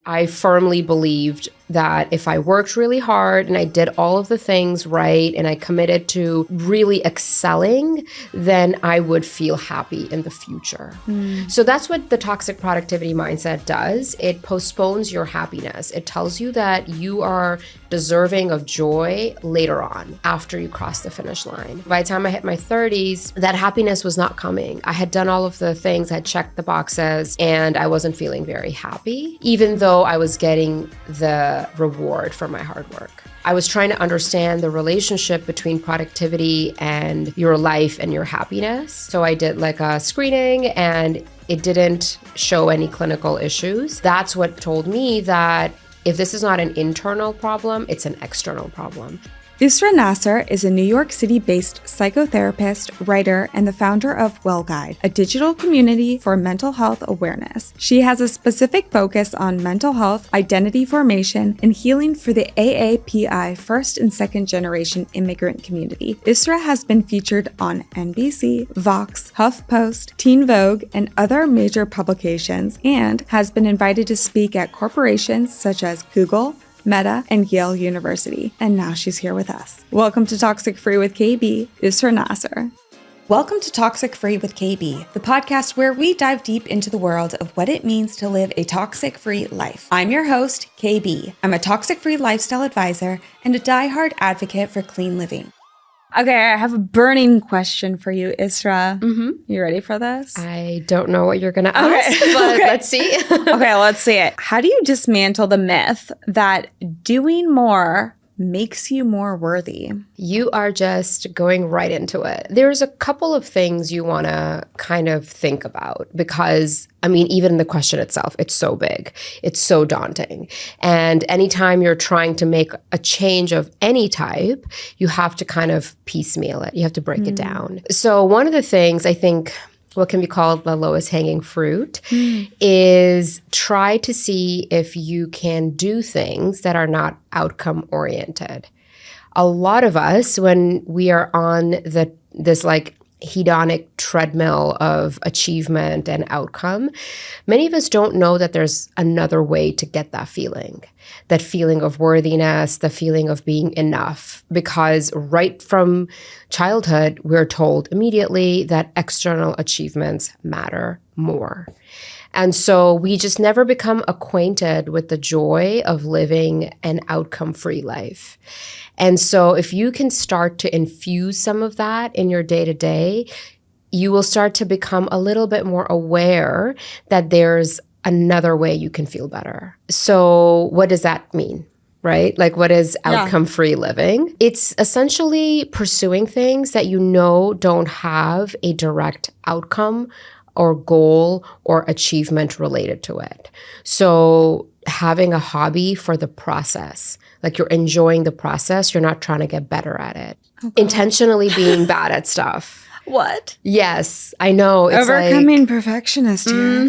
I firmly believed that if I worked really hard and I did all of the things right and I committed to really excelling, then I would feel happy in the future. So that's what the toxic productivity mindset does. It postpones your happiness. It tells you that you are deserving of joy later on after you cross the finish line. By the time I hit my 30s, that happiness was not coming. I had done all of the things, I had checked the boxes, and I wasn't feeling very happy, even though I was getting the reward for my hard work. I was trying to understand the relationship between productivity and your life and your happiness. So I did like a screening and it didn't show any clinical issues. That's what told me that if this is not an internal problem, it's an external problem. Israa Nasir is a New York City-based psychotherapist, writer, and the founder of WellGuide, a digital community for mental health awareness. She has a specific focus on mental health, identity formation, and healing for the AAPI first and second generation immigrant community. Israa has been featured on NBC, Vox, HuffPost, Teen Vogue, and other major publications, and has been invited to speak at corporations such as Google, Meta, and Yale University. And now she's here with us. Welcome to Toxic Free with KB, Israa Nasir. Welcome to Toxic Free with KB, the podcast where we dive deep into the world of what it means to live a toxic-free life. I'm your host, KB. I'm a toxic-free lifestyle advisor and a diehard advocate for clean living. Okay, I have a burning question for you, Israa. You ready for this? I don't know what you're going to ask, but let's see. Okay, let's see it. How do you dismantle the myth that doing more makes you more worthy? You are just going right into it. There's a couple of things you want to kind of think about because, I mean, even the question itself, it's so big. It's so daunting. And anytime you're trying to make a change of any type, you have to kind of piecemeal it. You have to break it down. So one of the things I think what can be called the lowest hanging fruit is try to see if you can do things that are not outcome oriented. A lot of us, when we are on this like hedonic treadmill of achievement and outcome, many of us don't know that there's another way to get that feeling of worthiness, the feeling of being enough. Because right from childhood, we're told immediately that external achievements matter more. And so we just never become acquainted with the joy of living an outcome-free life. And so if you can start to infuse some of that in your day-to-day, you will start to become a little bit more aware that there's another way you can feel better. So what does that mean? Right? Like, what is outcome-free living? It's essentially pursuing things that you know don't have a direct outcome or goal or achievement related to it. So having a hobby for the process, like you're enjoying the process, you're not trying to get better at it. Okay. Intentionally being bad at stuff. What? Yes, I know. It's overcoming perfectionist here.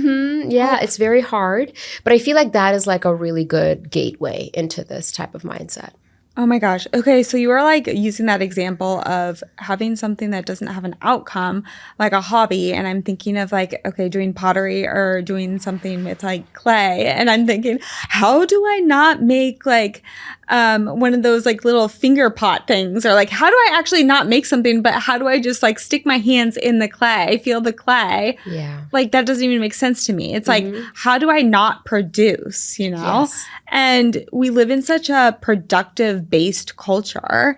Yeah, it's very hard. But I feel like that is like a really good gateway into this type of mindset. Oh my gosh. Okay, so you were like using that example of having something that doesn't have an outcome, like a hobby. And I'm thinking of like, okay, doing pottery or doing something with like clay. And I'm thinking, how do I not make like one of those like little finger pot things? Or like, how do I actually not make something, but how do I just like stick my hands in the clay, feel the clay? Yeah. Like that doesn't even make sense to me. It's like, how do I not produce, you know? Yes. And we live in such a productive-based culture.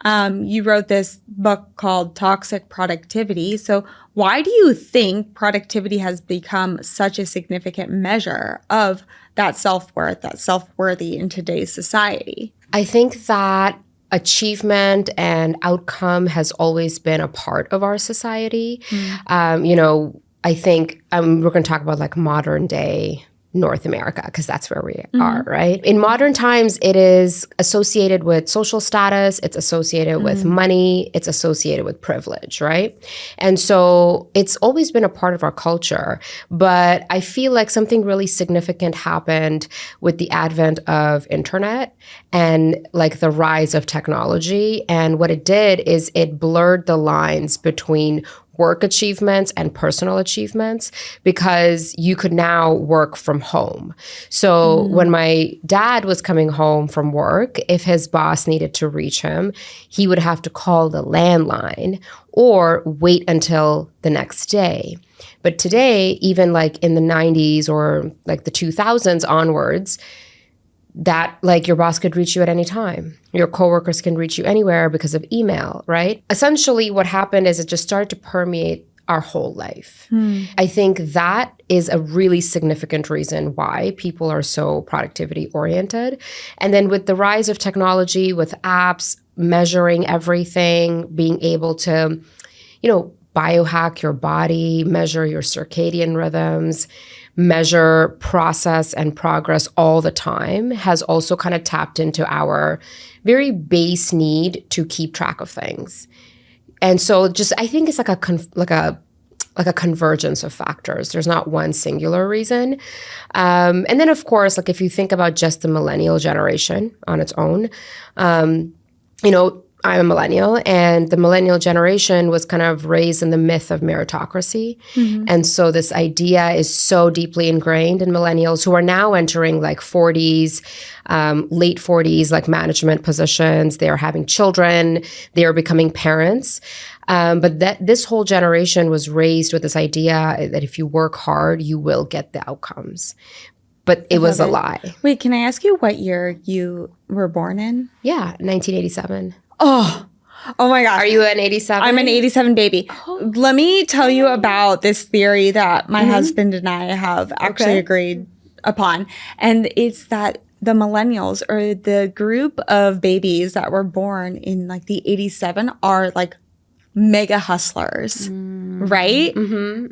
You wrote this book called Toxic Productivity. So why do you think productivity has become such a significant measure of that self-worth, that self-worthy in today's society? I think that achievement and outcome has always been a part of our society. You know, I think we're going to talk about like modern day North America, because that's where we are, right? In modern times, it is associated with social status, it's associated with money, it's associated with privilege, right? And so it's always been a part of our culture. But I feel like something really significant happened with the advent of internet and like the rise of technology. And what it did is it blurred the lines between work achievements and personal achievements because you could now work from home. So when my dad was coming home from work, if his boss needed to reach him, he would have to call the landline or wait until the next day. But today, even like in the 90s or like the 2000s onwards, that like your boss could reach you at any time. Your coworkers can reach you anywhere because of email, right? Essentially what happened is it just started to permeate our whole life. I think that is a really significant reason why people are so productivity oriented. And then with the rise of technology, with apps, measuring everything, being able to, biohack your body, measure your circadian rhythms, measure process and progress all the time has also kind of tapped into our very base need to keep track of things. And so I think it's like a convergence of factors. There's not one singular reason. And then of course, like if you think about just the millennial generation on its own, I'm a millennial, and the millennial generation was kind of raised in the myth of meritocracy. And so this idea is so deeply ingrained in millennials who are now entering like 40s, late 40s, like management positions. They are having children. They are becoming parents. But this whole generation was raised with this idea that if you work hard, you will get the outcomes. But it was a lie. Wait, can I ask you what year you were born in? Yeah, 1987. Oh my gosh. Are you an 87? I'm an 87 baby. Oh. Let me tell you about this theory that my husband and I have actually agreed upon. And it's that the millennials, or the group of babies that were born in like the 87, are like mega hustlers, right?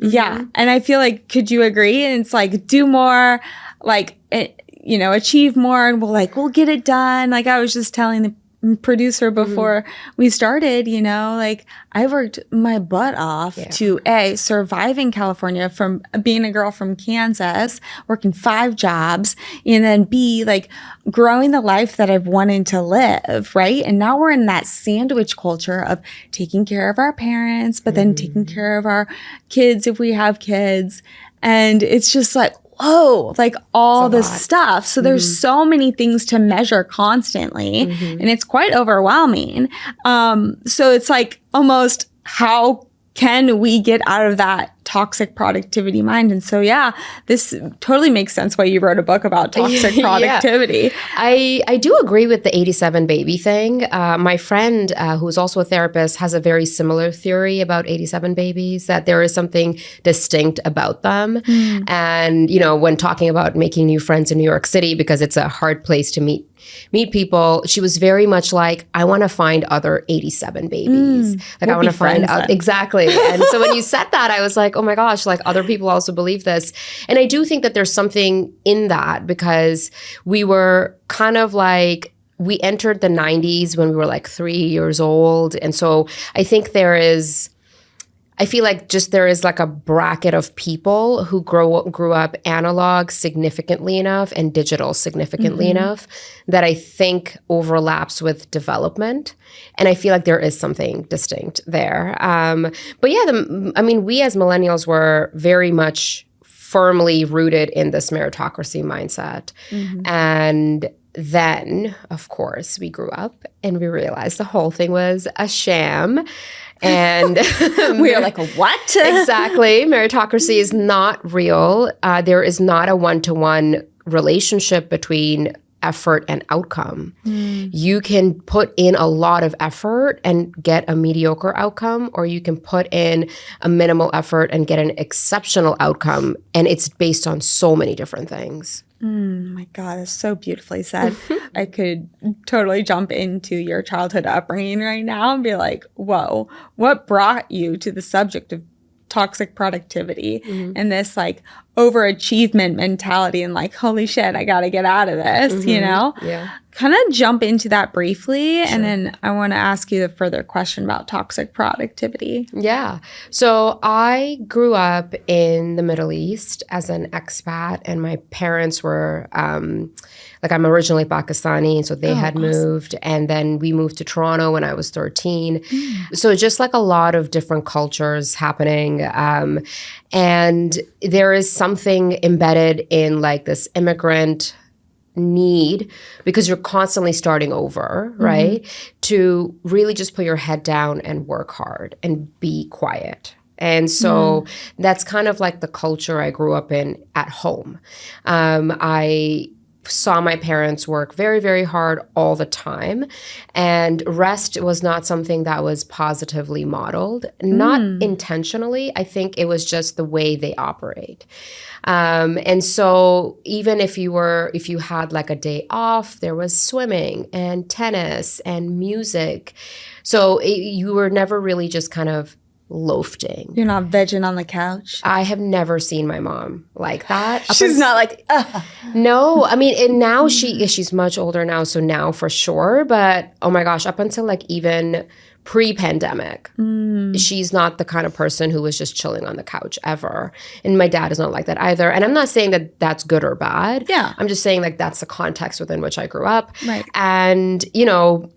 Yeah. And I feel like, could you agree? And it's like, do more, like, achieve more, and we'll get it done. Like I was just telling the producer before we started, like I worked my butt off to survive in California, from being a girl from Kansas, working 5 jobs, and then B, like growing the life that I've wanted to live, right? And now we're in that sandwich culture of taking care of our parents, but then taking care of our kids if we have kids. And it's just like, whoa, like all this stuff. So there's so many things to measure constantly, and it's quite overwhelming. So it's like almost, how can we get out of that toxic productivity mind? And so, this totally makes sense why you wrote a book about toxic productivity. I do agree with the 87 baby thing. My friend, who's also a therapist, has a very similar theory about 87 babies, that there is something distinct about them. And, when talking about making new friends in New York City, because it's a hard place to meet people, she was very much like, I want to find other 87 babies. Like I want to find out. Exactly. And so when you said that, I was like, oh my gosh, like other people also believe this. And I do think that there's something in that, because we were kind of like, we entered the 90s when we were like 3 years old. And so I think I feel like there is like a bracket of people who grew up analog significantly enough and digital significantly enough that I think overlaps with development. And I feel like there is something distinct there. But we as millennials were very much firmly rooted in this meritocracy mindset. And then, of course, we grew up and we realized the whole thing was a sham. And we are like, what? Exactly. Meritocracy is not real. There is not a one-to-one relationship between effort and outcome. You can put in a lot of effort and get a mediocre outcome, or you can put in a minimal effort and get an exceptional outcome. And it's based on so many different things. My God, that's so beautifully said. I could totally jump into your childhood upbringing right now and be like, whoa, what brought you to the subject of toxic productivity and this like overachievement mentality and like, holy shit, I got to get out of this, you know? Yeah. Kind of jump into that briefly. Sure. And then I want to ask you the further question about toxic productivity. Yeah. So I grew up in the Middle East as an expat, and my parents were, I'm originally Pakistani, so they had moved. And then we moved to Toronto when I was 13. So just like a lot of different cultures happening. And there is something embedded in like this immigrant need, because you're constantly starting over, right? To really just put your head down and work hard and be quiet. And so that's kind of like the culture I grew up in at home. I saw my parents work very, very hard all the time. And rest was not something that was positively modeled, not intentionally. I think it was just the way they operate. And so even if you had like a day off, there was swimming and tennis and music. So you were never really just kind of loafing. You're not vegging on the couch? I have never seen my mom like that. She's not like, No, I mean, and now she's much older now, so now for sure. But oh my gosh, up until like even pre-pandemic, she's not the kind of person who was just chilling on the couch ever. And my dad is not like that either. And I'm not saying that that's good or bad. Yeah. I'm just saying like that's the context within which I grew up. Right. And, you know,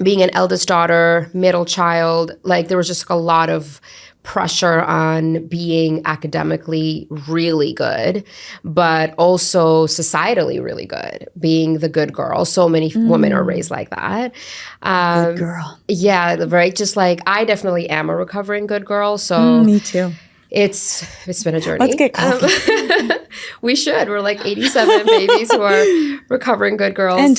being an eldest daughter, middle child, like there was just a lot of pressure on being academically really good, but also societally really good, being the good girl. So many women are raised like that. Good girl. Yeah, right. Just like I definitely am a recovering good girl. So me too. It's been a journey. Let's get coffee. We should. We're like 87 babies who are recovering good girls. And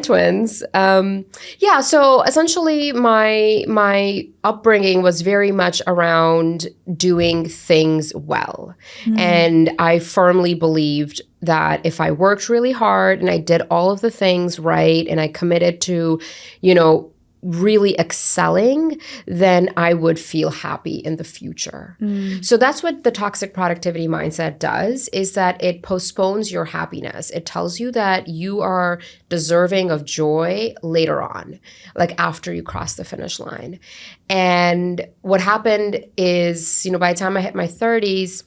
twins. Yeah, so essentially my upbringing was very much around doing things well. And I firmly believed that if I worked really hard and I did all of the things right and I committed to, you know, really excelling, then I would feel happy in the future. So that's what the toxic productivity mindset does, is that it postpones your happiness. It tells you that you are deserving of joy later on, like after you cross the finish line. And what happened is, you know, by the time I hit my 30s,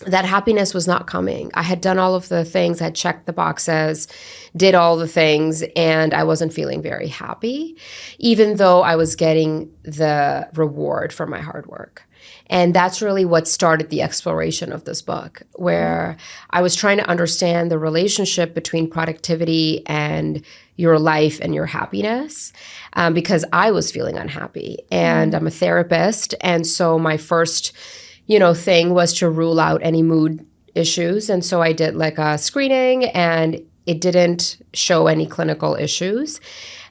that happiness was not coming. I had done all of the things, I had checked the boxes, did all the things, and I wasn't feeling very happy, even though I was getting the reward for my hard work. And that's really what started the exploration of this book, where I was trying to understand the relationship between productivity and your life and your happiness, because I was feeling unhappy. And I'm a therapist, and so my first thing was to rule out any mood issues. And so I did like a screening, and it didn't show any clinical issues.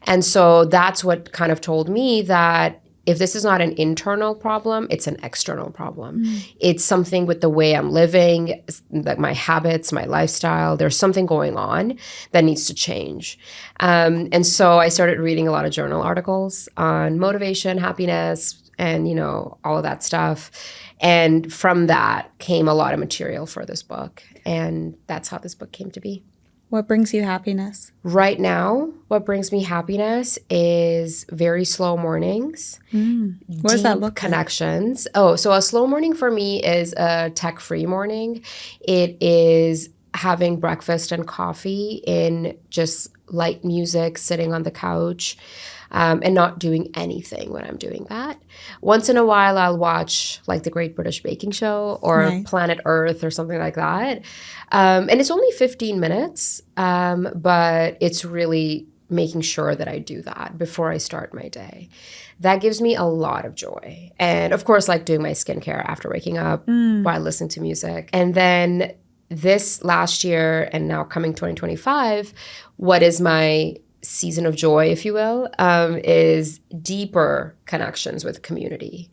And so that's what kind of told me that if this is not an internal problem, it's an external problem. It's something with the way I'm living, like my habits, my lifestyle. There's something going on that needs to change. And so I started reading a lot of journal articles on motivation, happiness, and, all of that stuff. And from that came a lot of material for this book. And that's how this book came to be. What brings you happiness? Right now, what brings me happiness is very slow mornings. What does that look connections. Like? Oh, so a slow morning for me is a tech-free morning. It is having breakfast and coffee in just light music, sitting on the couch, and not doing anything when I'm doing that. Once in a while, I'll watch like The Great British Baking Show or Planet Earth or something like that. And it's only 15 minutes, but it's really making sure that I do that before I start my day. That gives me a lot of joy. And of course, like doing my skincare after waking up while listening to music. And then this last year and now coming 2025, what is my season of joy, if you will, is deeper connections with community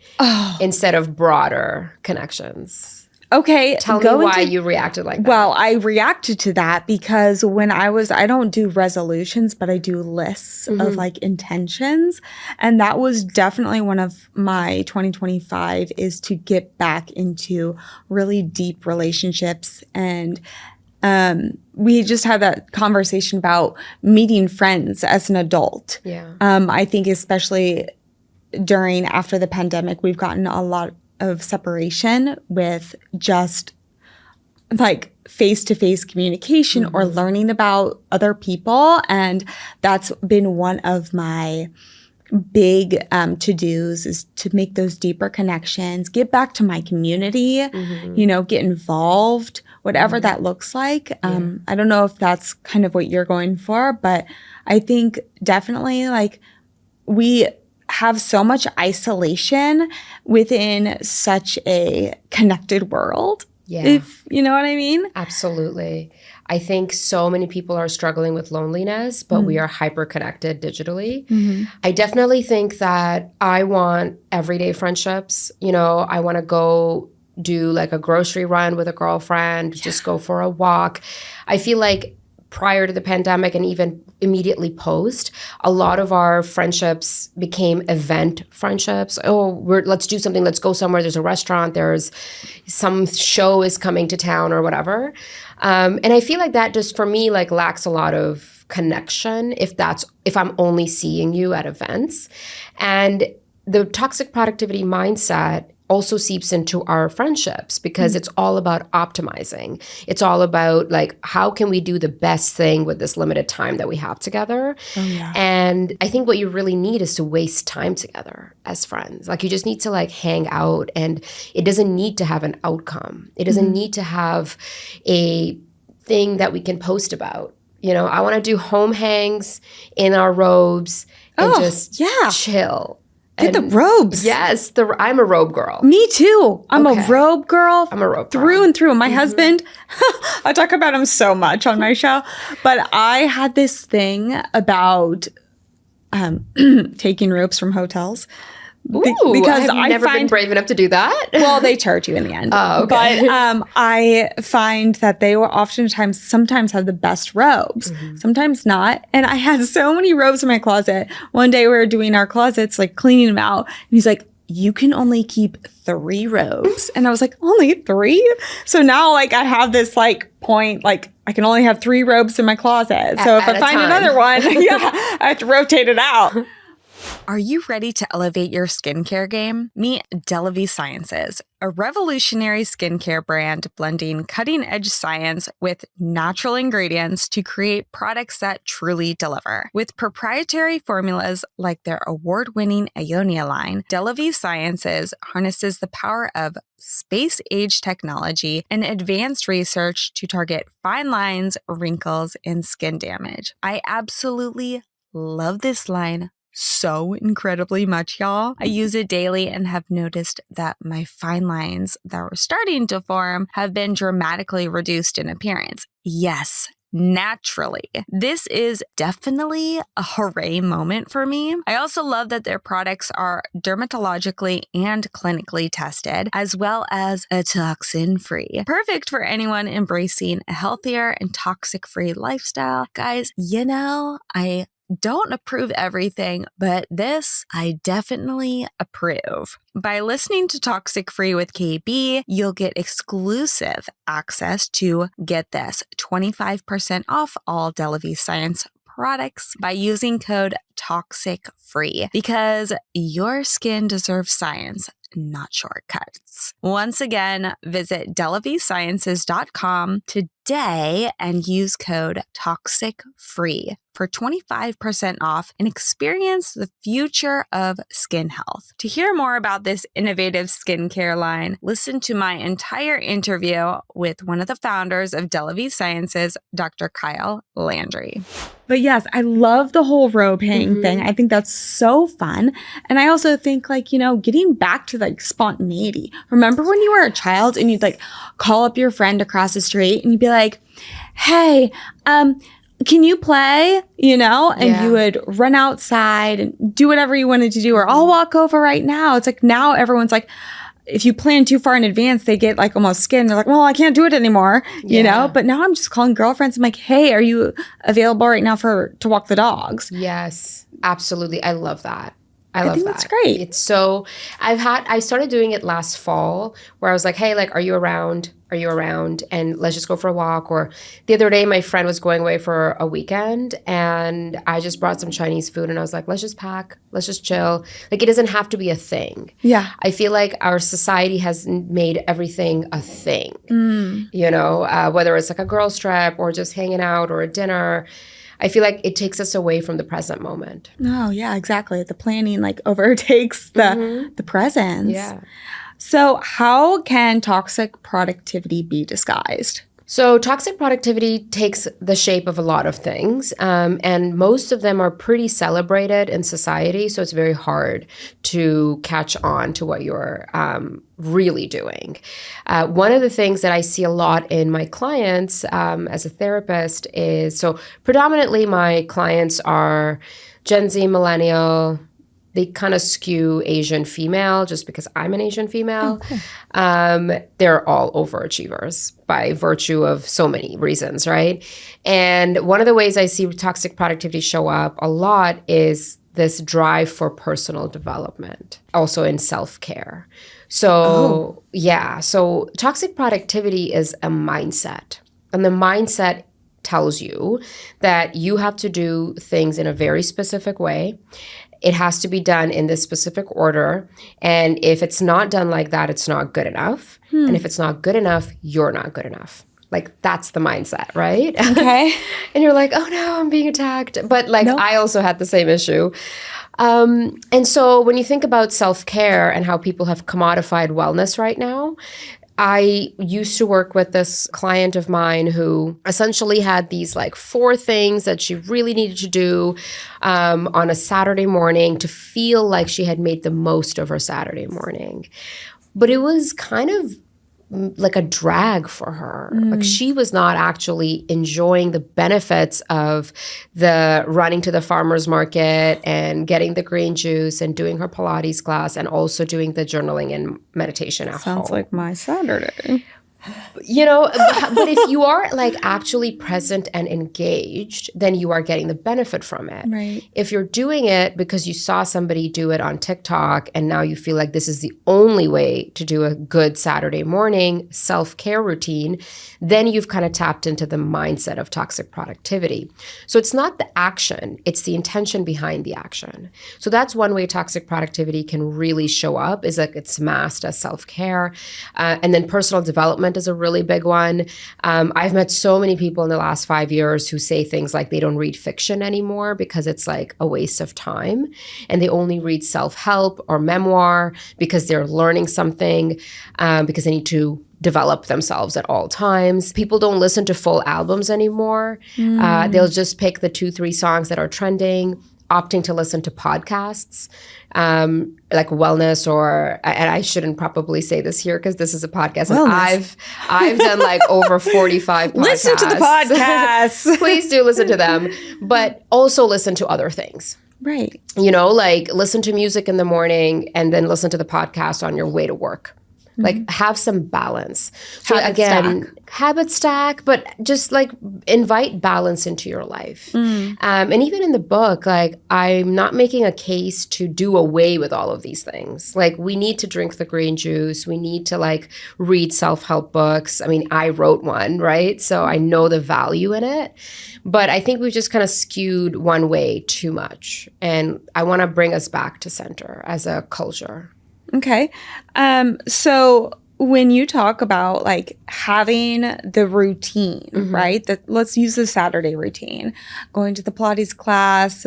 instead of broader connections. Okay. Tell me why you reacted like that. Well, I reacted to that because when I don't do resolutions, but I do lists of like intentions. And that was definitely one of my 2025 is to get back into really deep relationships. And we just had that conversation about meeting friends as an adult. Yeah. I think especially after the pandemic, we've gotten a lot of separation with just like face-to-face communication or learning about other people. And that's been one of my big to-dos is to make those deeper connections, get back to my community, get involved, whatever that looks like. I don't know if that's kind of what you're going for, but I think definitely like we have so much isolation within such a connected world. Yeah. If you know what I mean? Absolutely. I think so many people are struggling with loneliness, but we are hyper connected digitally. I definitely think that I want everyday friendships. I want to go do like a grocery run with a girlfriend, just go for a walk. I feel like prior to the pandemic and even immediately post, a lot of our friendships became event friendships. Oh, let's do something. Let's go somewhere. There's a restaurant. There's some show is coming to town or whatever. And I feel like that just for me like lacks a lot of connection if I'm only seeing you at events. And the toxic productivity mindset also seeps into our friendships because it's all about optimizing. It's all about like, how can we do the best thing with this limited time that we have together? Oh, yeah. And I think what you really need is to waste time together as friends. Like you just need to like hang out, and it doesn't need to have an outcome. It doesn't need to have a thing that we can post about. I want to do home hangs in our robes and just chill. Get the robes. Yes, I'm a robe girl. Me too. I'm a robe girl. I'm a robe girl. Through and through. My husband, I talk about him so much on my show, but I had this thing about taking ropes from hotels. Because I've never been brave enough to do that. Well, they charge you in the end. Oh, okay. But I find that they will sometimes have the best robes, sometimes not. And I had so many robes in my closet. One day we were doing our closets, like cleaning them out. And he's like, you can only keep 3 robes. And I was like, only 3? So now like I have this like point, like I can only have 3 robes in my closet. So if I find another one, I have to rotate it out. Are you ready to elevate your skincare game? Meet WellGuide Sciences, a revolutionary skincare brand blending cutting-edge science with natural ingredients to create products that truly deliver. With proprietary formulas like their award-winning Ionia line, WellGuide Sciences harnesses the power of space-age technology and advanced research to target fine lines, wrinkles, and skin damage. I absolutely love this line so incredibly much, y'all. I use it daily and have noticed that my fine lines that were starting to form have been dramatically reduced in appearance. Yes, naturally. This is definitely a hooray moment for me. I also love that their products are dermatologically and clinically tested, as well as a toxin-free. Perfect for anyone embracing a healthier and toxic-free lifestyle. Guys, I don't approve everything, but this I definitely approve. By listening to Toxic Free with KB, you'll get exclusive access to, get this, 25% off all WellGuide Science products by using code TOXICFREE, because your skin deserves science, not shortcuts. Once again, visit WellGuideSciences.com today and use code TOXICFREE for 25% off and experience the future of skin health. To hear more about this innovative skincare line, listen to my entire interview with one of the founders of WellGuide Sciences, Dr. Kyle Landry. But yes, I love the whole robe hang thing. I think that's so fun. And I also think getting back to like spontaneity. Remember when you were a child and you'd like call up your friend across the street and you'd be like, hey, can you play? And you would run outside and do whatever you wanted to do, or I'll walk over right now. It's like now everyone's like, if you plan too far in advance, they get like almost scared. They're like, well, I can't do it anymore, you know? But now I'm just calling girlfriends. I'm like, hey, are you available right now to walk the dogs? Yes, absolutely. I love that. I think that's great. It's so, I started doing it last fall where I was like, hey, like, are you around? Are you around? And let's just go for a walk. Or the other day, my friend was going away for a weekend and I just brought some Chinese food and I was like, let's just pack, let's just chill. Like, it doesn't have to be a thing. Yeah. I feel like our society has made everything a thing, you know, whether it's like a girls trip or just hanging out or a dinner. I feel like it takes us away from the present moment. Oh, yeah, exactly. The planning like overtakes the presence. Yeah. So how can toxic productivity be disguised? So toxic productivity takes the shape of a lot of things, and most of them are pretty celebrated in society, so it's very hard to catch on to what you're really doing. One of the things that I see a lot in my clients as a therapist is, so predominantly my clients are Gen Z, millennial. They kind of skew Asian female just because I'm an Asian female. Oh, cool. They're all overachievers by virtue of so many reasons, right? And one of the ways I see toxic productivity show up a lot is this drive for personal development, also in self-care. So, so toxic productivity is a mindset. And the mindset tells you that you have to do things in a very specific way. It has to be done in this specific order. And if it's not done like that, it's not good enough. And if it's not good enough, you're not good enough. Like, that's the mindset, right? Okay. And you're like, oh no, I'm being attacked. But like, I also had the same issue. And so when you think about self-care and how people have commodified wellness right now, I used to work with this client of mine who essentially had these like 4 things that she really needed to do on a Saturday morning to feel like she had made the most of her Saturday morning. But it was kind of like a drag for her. Like, she was not actually enjoying the benefits of the running to the farmer's market and getting the green juice and doing her Pilates class and also doing the journaling and meditation at home. Sounds like my Saturday. You know, but if you are like actually present and engaged, then you are getting the benefit from it. Right. If you're doing it because you saw somebody do it on TikTok and now you feel like this is the only way to do a good Saturday morning self-care routine, then you've kind of tapped into the mindset of toxic productivity. So it's not the action, it's the intention behind the action. So that's one way toxic productivity can really show up, is like it's masked as self-care. And then personal development is a really big one. I've met so many people in the last 5 years who say things like they don't read fiction anymore because it's like a waste of time. And they only read self-help or memoir because they're learning something, because they need to develop themselves at all times. People don't listen to full albums anymore. They'll just pick the 2-3 songs that are trending, opting to listen to podcasts, like wellness or, and I shouldn't probably say this here because this is a podcast. And I've done like over 45 podcasts. Listen to the podcasts. Please do listen to them, but also listen to other things. Right. You know, like listen to music in the morning and then listen to the podcast on your way to work. Like, have some balance. So habit stack, but just like invite balance into your life. And even in the book, like, I'm not making a case to do away with all of these things. Like, we need to drink the green juice. We need to like read self-help books. I mean, I wrote one, right? So I know the value in it. But I think we've just kind of skewed one way too much. And I want to bring us back to center as a culture. Okay. So when you talk about like having the routine, right? Let's use the Saturday routine, going to the Pilates class,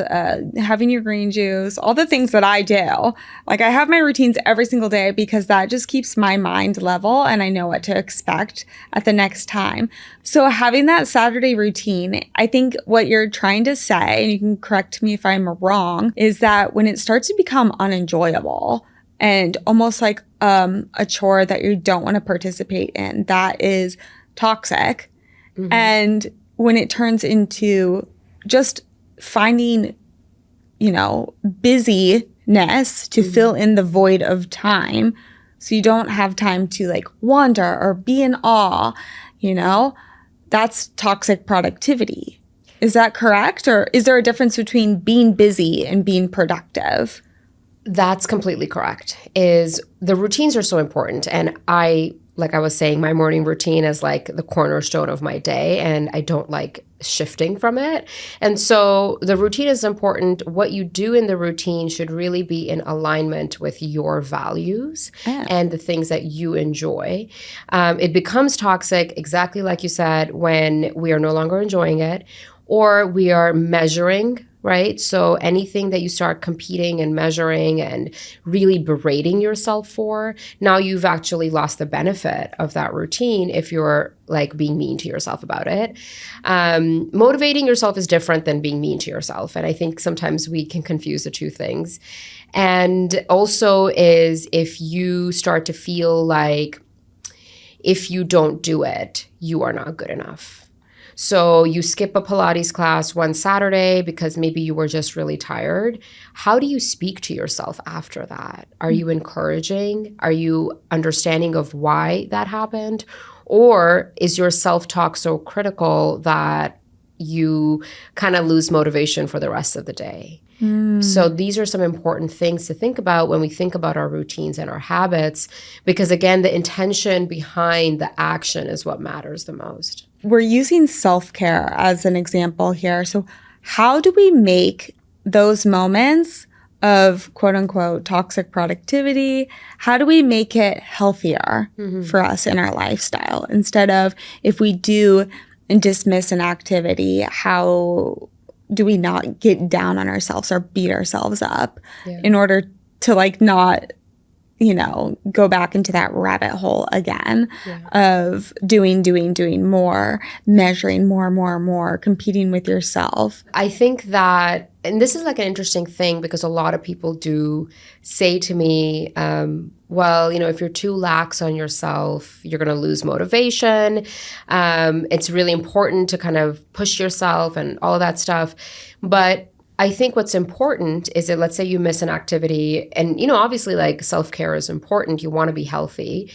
having your green juice, all the things that I do. Like, I have my routines every single day because that just keeps my mind level and I know what to expect at the next time. So having that Saturday routine, I think what you're trying to say, and you can correct me if I'm wrong, is that when it starts to become unenjoyable, and almost like a chore that you don't want to participate in, that is toxic. And when it turns into just finding, you know, busyness to fill in the void of time so you don't have time to like wander or be in awe, that's toxic productivity. Is that correct? Or is there a difference between being busy and being productive? That's completely correct. Is the routines are so important. And like I was saying, my morning routine is like the cornerstone of my day, and I don't like shifting from it. And so the routine is important. What you do in the routine should really be in alignment with your values and the things that you enjoy. It becomes toxic, exactly like you said, when we are no longer enjoying it, or we are measuring, right? So anything that you start competing and measuring and really berating yourself for, now you've actually lost the benefit of that routine if you're like being mean to yourself about it. Motivating yourself is different than being mean to yourself. And I think sometimes we can confuse the two things. And also is if you start to feel like if you don't do it, you are not good enough. So you skip a Pilates class one Saturday because maybe you were just really tired. How do you speak to yourself after that? Are you encouraging? Are you understanding of why that happened? Or is your self-talk so critical that you kind of lose motivation for the rest of the day? So these are some important things to think about when we think about our routines and our habits, because again, the intention behind the action is what matters the most. We're using self-care as an example here. So how do we make those moments of quote unquote toxic productivity, how do we make it healthier for us in our lifestyle? Instead of if we do and dismiss an activity, how do we not get down on ourselves or beat ourselves up in order to like not, go back into that rabbit hole again of doing more, measuring more, competing with yourself? I think that, and this is like an interesting thing because a lot of people do say to me, well, if you're too lax on yourself, you're going to lose motivation. It's really important to kind of push yourself and all of that stuff. But I think what's important is that let's say you miss an activity and, obviously like self-care is important. You want to be healthy.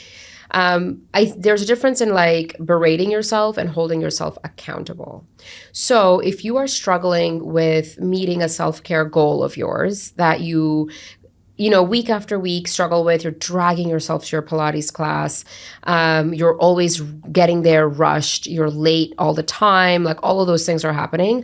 There's a difference in like berating yourself and holding yourself accountable. So if you are struggling with meeting a self-care goal of yours that you week after week struggle with, you're dragging yourself to your Pilates class, you're always getting there rushed, you're late all the time, like all of those things are happening,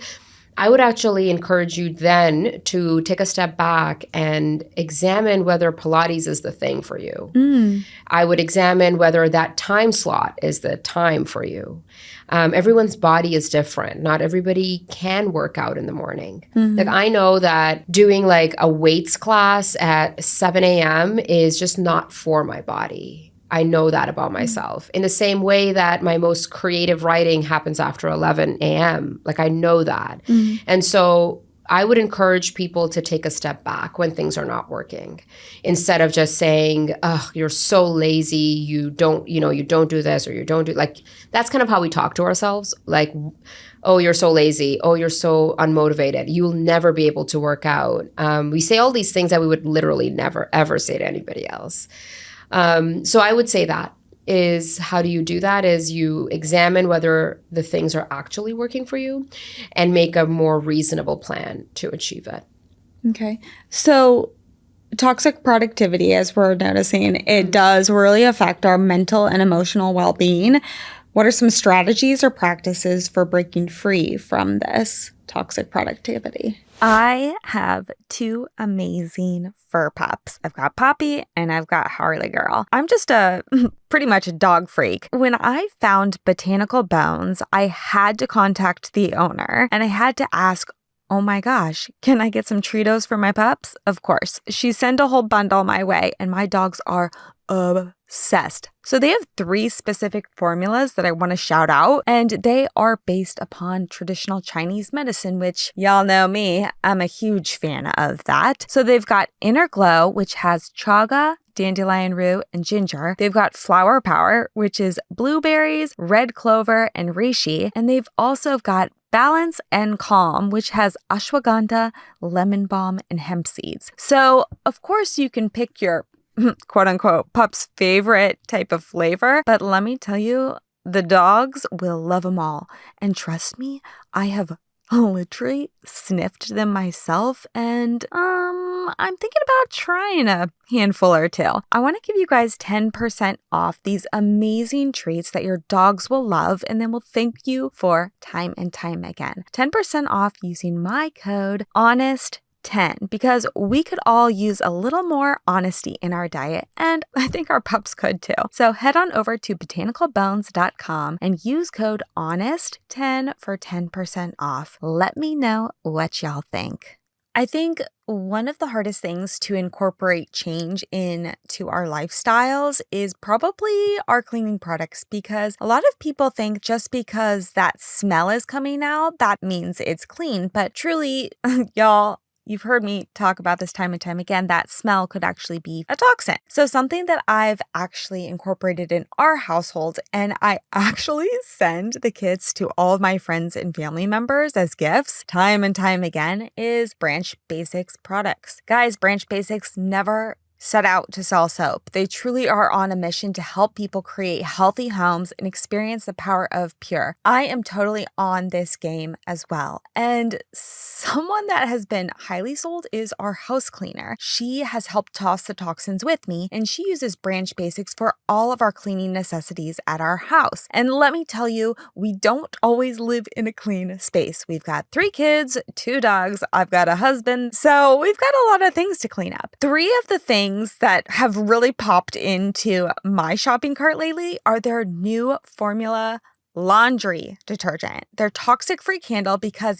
I would actually encourage you then to take a step back and examine whether Pilates is the thing for you. I would examine whether that time slot is the time for you. Everyone's body is different. Not everybody can work out in the morning. Like I know that doing like a weights class at 7 a.m. is just not for my body. I know that about myself. In the same way that my most creative writing happens after 11 a.m. Like I know that. And so I would encourage people to take a step back when things are not working, instead of just saying, "Oh, you're so lazy. You don't do this or you don't do," like that's kind of how we talk to ourselves. Like, "Oh, you're so lazy. Oh, you're so unmotivated. You'll never be able to work out." We say all these things that we would literally never ever say to anybody else. So I would say that is how do you do that is you examine whether the things are actually working for you and make a more reasonable plan to achieve it. Okay. So toxic productivity, as we're noticing, it does really affect our mental and emotional well-being. What are some strategies or practices for breaking free from this toxic productivity? I have two amazing fur pups. I've got Poppy and I've got Harley Girl. I'm just pretty much a dog freak. When I found Botanical Bones, I had to contact the owner and I had to ask, oh my gosh, can I get some Treatos for my pups? Of course. She sent a whole bundle my way and my dogs are obsessed. So they have 3 specific formulas that I want to shout out, and they are based upon traditional Chinese medicine, which y'all know me, I'm a huge fan of that. So they've got Inner Glow, which has chaga, dandelion root, and ginger. They've got Flower Power, which is blueberries, red clover, and reishi. And they've also got Balance and Calm, which has ashwagandha, lemon balm, and hemp seeds. So, of course, you can pick your quote unquote pup's favorite type of flavor. But let me tell you, the dogs will love them all. And trust me, I have literally sniffed them myself, and I'm thinking about trying a handful or two. I want to give you guys 10% off these amazing treats that your dogs will love and then will thank you for time and time again. 10% off using my code HONEST10, because we could all use a little more honesty in our diet, and I think our pups could too. So head on over to botanicalbones.com and use code HONEST10 for 10% off. Let me know what y'all think. I think one of the hardest things to incorporate change into our lifestyles is probably our cleaning products, because a lot of people think just because that smell is coming out, that means it's clean. But truly, y'all, you've heard me talk about this time and time again, that smell could actually be a toxin. So something that I've actually incorporated in our household, and I actually send the kits to all of my friends and family members as gifts time and time again, is Branch Basics products. Guys, Branch Basics never set out to sell soap. They truly are on a mission to help people create healthy homes and experience the power of pure. I am totally on this game as well. And someone that has been highly sold is our house cleaner. She has helped toss the toxins with me, and she uses Branch Basics for all of our cleaning necessities at our house. And let me tell you, we don't always live in a clean space. We've got 3 kids, 2 dogs, I've got a husband, so we've got a lot of things to clean up. 3 of the things that have really popped into my shopping cart lately are their new formula laundry detergent. Their toxic-free candle, because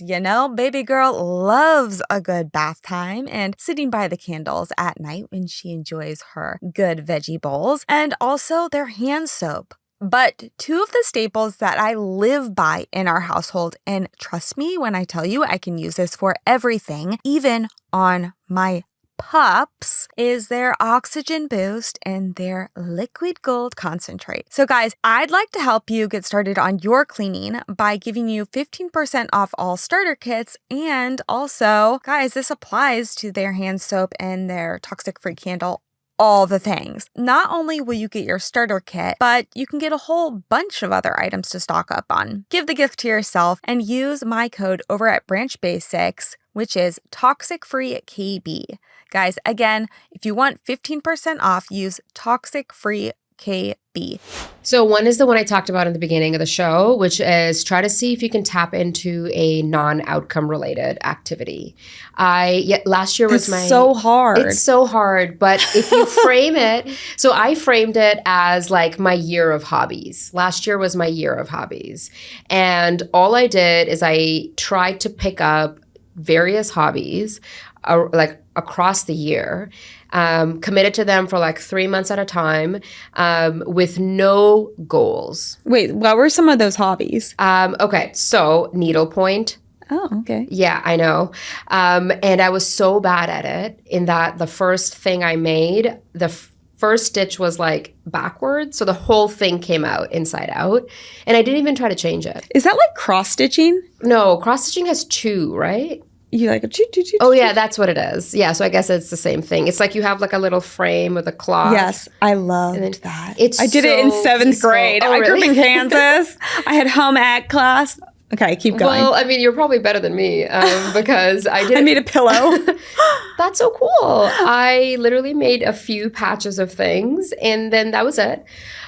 baby girl loves a good bath time and sitting by the candles at night when she enjoys her good veggie bowls. And also their hand soap. But 2 of the staples that I live by in our household, and trust me when I tell you I can use this for everything, even on my pups, is their Oxygen Boost and their Liquid Gold Concentrate. So guys, I'd like to help you get started on your cleaning by giving you 15% off all starter kits. And also, guys, this applies to their hand soap and their toxic-free candle, all the things. Not only will you get your starter kit, but you can get a whole bunch of other items to stock up on. Give the gift to yourself and use my code over at Branch Basics, which is Toxic-Free KB. Guys, again, if you want 15% off, use Toxic-Free KB. So one is the one I talked about in the beginning of the show, which is try to see if you can tap into a non-outcome related activity. Last year was so hard. It's so hard, but if you frame it, so I framed it as like my year of hobbies. Last year was my year of hobbies. And all I did is I tried to pick up various hobbies like across the year, committed to them for like 3 months at a time, with no goals. Wait, what were some of those hobbies? Okay, so needlepoint. Oh, okay. Yeah, I know. And I was so bad at it in that the first thing I made, the first stitch was like backwards. So the whole thing came out inside out. And I didn't even try to change it. Is that like cross stitching? No, cross stitching has 2, right? You like a choo. Oh yeah, that's what it is. Yeah, so I guess it's the same thing. It's like you have like a little frame with a cloth. Yes, I loved that. I did it in 7th grade. Oh, I grew up really? in Kansas. I had home ec class. Okay, keep going. Well, I mean, you're probably better than me because I did. I made a pillow. That's so cool. I literally made a few patches of things, and then that was it.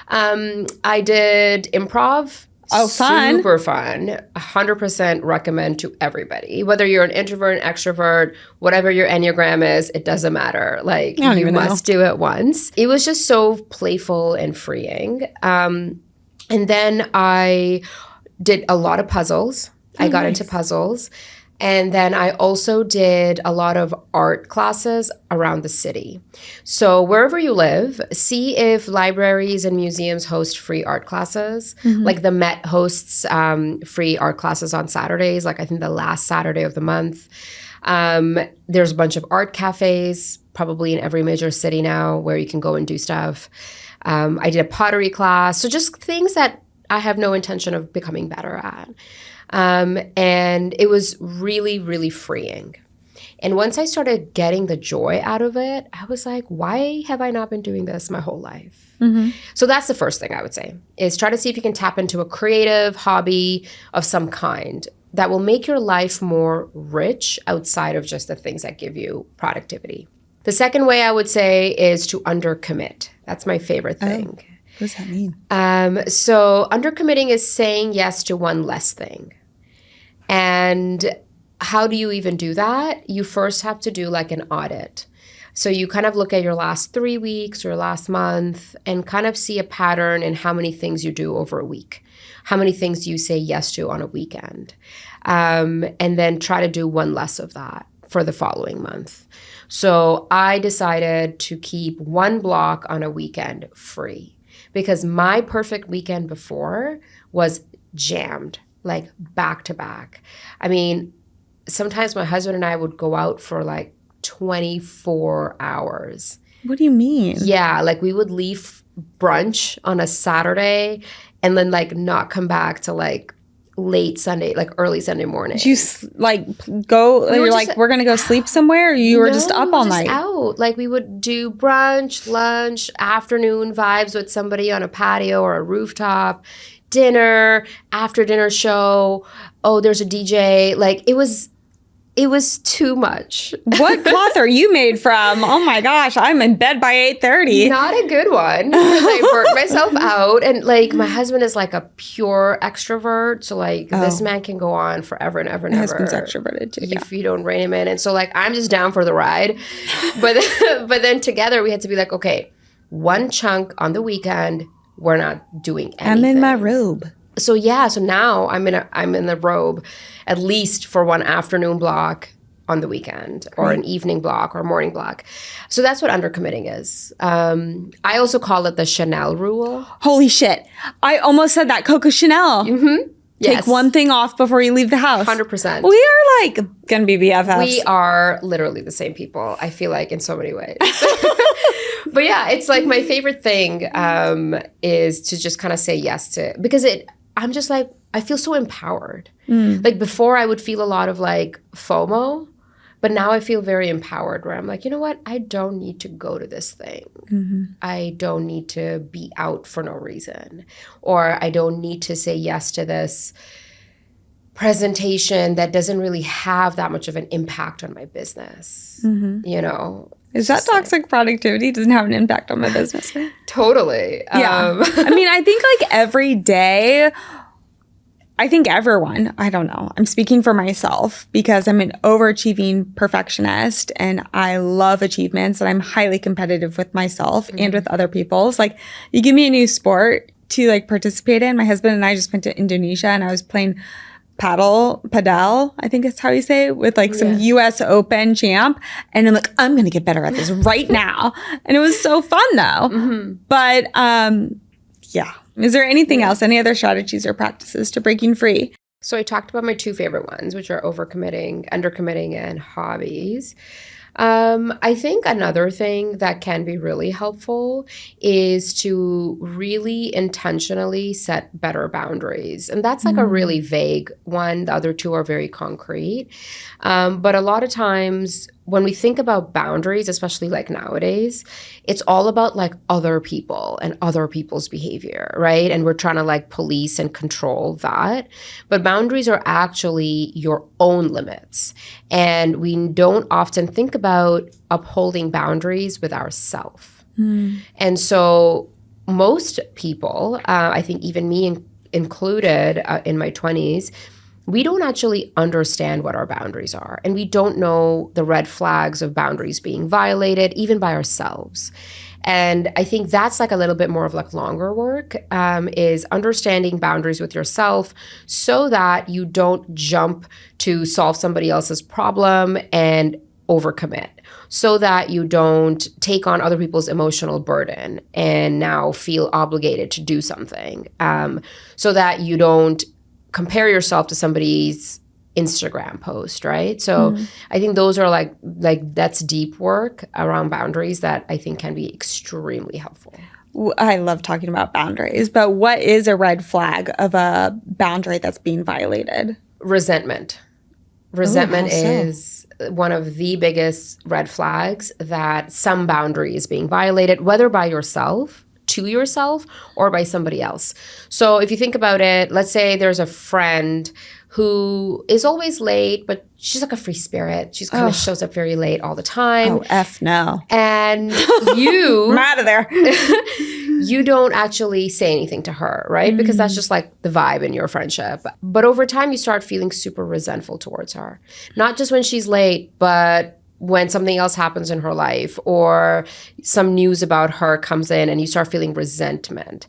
I did improv. Oh, fun. Super fun. 100% recommend to everybody. Whether you're an introvert, an extrovert, whatever your Enneagram is, it doesn't matter. Like, you must do it once. It was just so playful and freeing. And then I did a lot of puzzles. I got into puzzles. And then I also did a lot of art classes around the city. So wherever you live, see if libraries and museums host free art classes. Mm-hmm. Like the Met hosts free art classes on Saturdays, like I think the last Saturday of the month. There's a bunch of art cafes, probably in every major city now, where you can go and do stuff. I did a pottery class. So just things that I have no intention of becoming better at. And it was really, really freeing. And once I started getting the joy out of it, I was like, why have I not been doing this my whole life? So that's the first thing I would say, is try to see if you can tap into a creative hobby of some kind that will make your life more rich outside of just the things that give you productivity. The second way I would say is to undercommit. That's my favorite thing. What does that mean? So undercommitting is saying yes to one less thing. And how do you even do that? You first have to do like an audit. So you kind of look at your last 3 weeks or last month and kind of see a pattern in how many things you do over a week. How many things do you say yes to on a weekend? And then try to do one less of that for the following month. So I decided to keep one block on a weekend free because my perfect weekend before was jammed, like back to back. I mean, sometimes my husband and I would go out for like 24 hours. What do you mean? Yeah, like we would leave brunch on a Saturday and then like not come back to like late Sunday, like early Sunday morning. Did you go? We were You're just like, we're gonna go sleep somewhere, or you were just up all night? Out. Like we would do brunch, lunch, afternoon vibes with somebody on a patio or a rooftop, dinner, after dinner show. Oh, there's a DJ. Like it was too much. What cloth are you made from? Oh my gosh, I'm in bed by 8:30. Not a good one because I burnt myself out. And like my husband is like a pure extrovert. So like this man can go on forever and ever and My ever. husband's extroverted too. If you don't rein him in. And so like I'm just down for the ride. But then together we had to be like, okay, one chunk on the weekend, we're not doing anything. I'm in my robe. So yeah, so now I'm in the robe at least for one afternoon block on the weekend or an evening block or a morning block. So that's what undercommitting is. I also call it the Chanel rule. Holy shit. I almost said that. Coco Chanel. Yes. Take one thing off before you leave the house. 100%. We are like gonna be BFFs. We are literally the same people, I feel like, in so many ways. But yeah, it's like my favorite thing is to just kind of say yes to, because I'm just like, I feel so empowered. Like before I would feel a lot of like FOMO, but now I feel very empowered where I'm like, you know what? I don't need to go to this thing. I don't need to be out for no reason. Or I don't need to say yes to this presentation that doesn't really have that much of an impact on my business. You know? Is that toxic productivity doesn't have an impact on my business? Totally. Yeah. I mean, I think like every day, I think everyone, I don't know, I'm speaking for myself because I'm an overachieving perfectionist and I love achievements and I'm highly competitive with myself and with other people. It's like you give me a new sport to like participate in. My husband and I just went to Indonesia and I was playing padel, I think that's how you say it, with like some US Open champ. And I'm like, I'm going to get better at this right now. And it was so fun though. But yeah. Is there anything else, any other strategies or practices to breaking free? So I talked about my two favorite ones, which are overcommitting, undercommitting, and hobbies. I think another thing that can be really helpful is to really intentionally set better boundaries. And that's like a really vague one. The other two are very concrete. But a lot of times when we think about boundaries, especially like nowadays, it's all about like other people and other people's behavior, right? And we're trying to like police and control that. But boundaries are actually your own limits. And we don't often think about upholding boundaries with ourselves. And so most people, I think even me included in my 20s, we don't actually understand what our boundaries are. And we don't know the red flags of boundaries being violated, even by ourselves. And I think that's like a little bit more of like longer work, is understanding boundaries with yourself so that you don't jump to solve somebody else's problem and overcommit, so that you don't take on other people's emotional burden and now feel obligated to do something, so that you don't compare yourself to somebody's Instagram post, right? So I think those are like that's deep work around boundaries that I think can be extremely helpful. I love talking about boundaries, but what is a red flag of a boundary that's being violated? Resentment. Resentment how so? is one of the biggest red flags that some boundary is being violated, whether by yourself, to yourself, or by somebody else. So if you think about it, let's say there's a friend who is always late, but she's like a free spirit. She's kind of shows up very late all the time. Oh, F no. And you... I'm out of there. You don't actually say anything to her, right? Because that's just like the vibe in your friendship. But over time, you start feeling super resentful towards her. Not just when she's late, but when something else happens in her life or some news about her comes in and you start feeling resentment.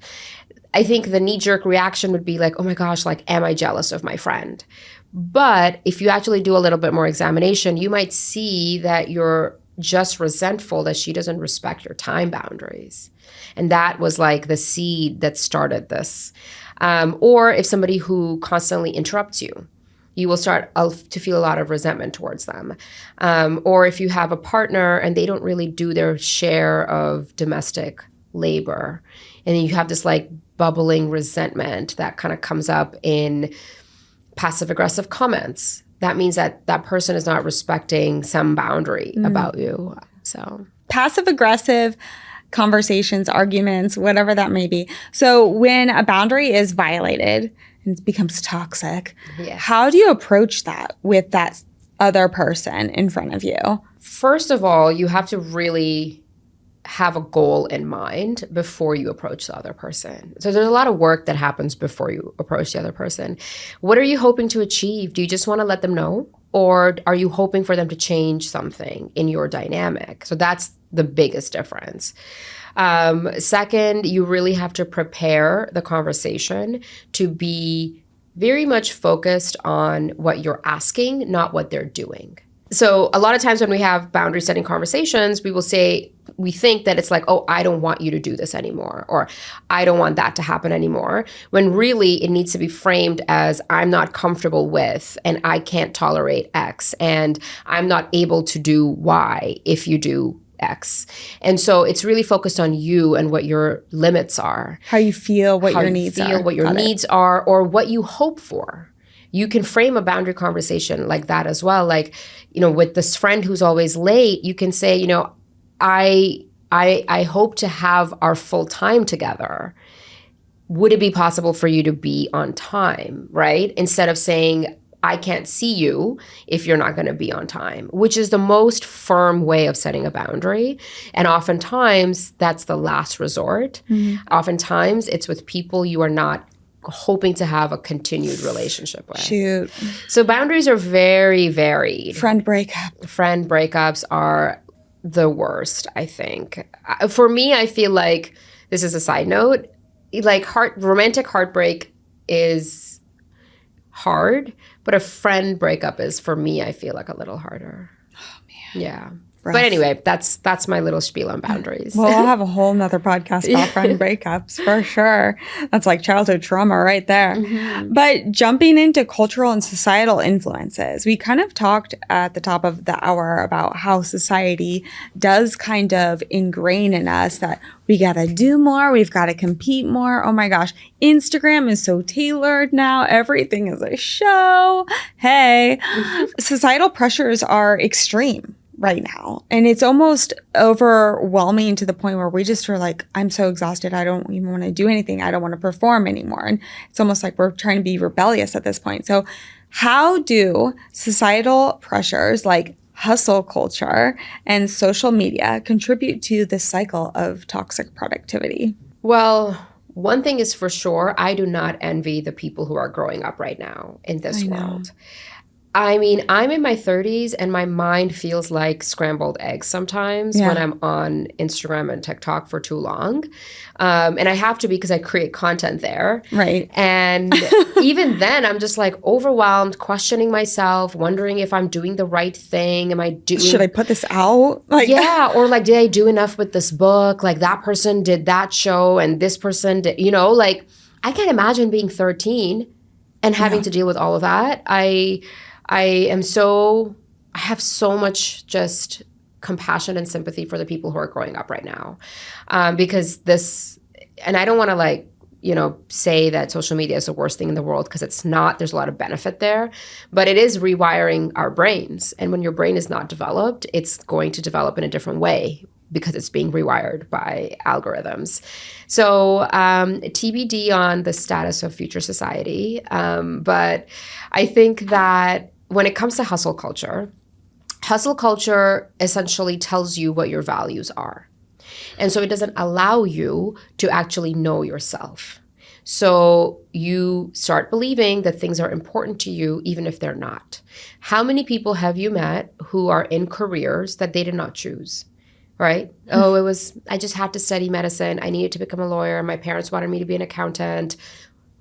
I think the knee-jerk reaction would be like, oh my gosh, like, am I jealous of my friend? But if you actually do a little bit more examination, you might see that you're just resentful that she doesn't respect your time boundaries. And that was like the seed that started this. Or if somebody who constantly interrupts you, you will start to feel a lot of resentment towards them. Or if you have a partner and they don't really do their share of domestic labor, and you have this like bubbling resentment that kind of comes up in passive-aggressive comments, that means that that person is not respecting some boundary about you. So passive-aggressive conversations, arguments, whatever that may be. So when a boundary is violated and it becomes toxic, how do you approach that with that other person in front of you? First of all, you have to really have a goal in mind before you approach the other person. So there's a lot of work that happens before you approach the other person. What are you hoping to achieve? Do you just want to let them know? Or are you hoping for them to change something in your dynamic? So that's the biggest difference. Second, you really have to prepare the conversation to be very much focused on what you're asking, not what they're doing. So a lot of times when we have boundary setting conversations, we think that it's like, oh, I don't want you to do this anymore, or I don't want that to happen anymore, when really it needs to be framed as I'm not comfortable with and I can't tolerate X and I'm not able to do Y if you do X. And so it's really focused on you and what your limits are. How you feel, what your needs are. What your needs are, or what you hope for. You can frame a boundary conversation like that as well. Like, with this friend who's always late, you can say, I hope to have our full time together. Would it be possible for you to be on time, right? Instead of saying, I can't see you if you're not going to be on time, which is the most firm way of setting a boundary. And oftentimes, that's the last resort. Oftentimes, it's with people you are not hoping to have a continued relationship with. Shoot. So boundaries are very varied. Friend breakups are the worst, I think. For me, I feel like, this is a side note, like romantic heartbreak is hard, but a friend breakup is, for me, I feel like a little harder. Oh, man. Yeah. Rough. But anyway, that's my little spiel on boundaries. Well, I'll have a whole nother podcast about friend breakups for sure. That's like childhood trauma right there. But jumping into cultural and societal influences, we kind of talked at the top of the hour about how society does kind of ingrain in us that we got to do more, we've got to compete more. Oh my gosh, Instagram is so tailored now. Everything is a show. Hey, societal pressures are extreme right now. And it's almost overwhelming to the point where we just are like, I'm so exhausted. I don't even want to do anything. I don't want to perform anymore. And it's almost like we're trying to be rebellious at this point. So how do societal pressures like hustle culture and social media contribute to this cycle of toxic productivity? Well, one thing is for sure, I do not envy the people who are growing up right now in this world. I mean, I'm in my 30s and my mind feels like scrambled eggs sometimes when I'm on Instagram and TikTok for too long. And I have to because I create content there. Right. And even then, I'm just like overwhelmed, questioning myself, wondering if I'm doing the right thing. Should I put this out? Or like, did I do enough with this book? Like that person did that show and this person did, like I can't imagine being 13 and having to deal with all of that. I have so much just compassion and sympathy for the people who are growing up right now, because and I don't want to like say that social media is the worst thing in the world, because it's not. There's a lot of benefit there, but it is rewiring our brains. And when your brain is not developed, it's going to develop in a different way because it's being rewired by algorithms. So TBD on the status of future society. But I think that when it comes to hustle culture essentially tells you what your values are. And so it doesn't allow you to actually know yourself. So you start believing that things are important to you, even if they're not. How many people have you met who are in careers that they did not choose? Right? Oh, I just had to study medicine. I needed to become a lawyer. My parents wanted me to be an accountant,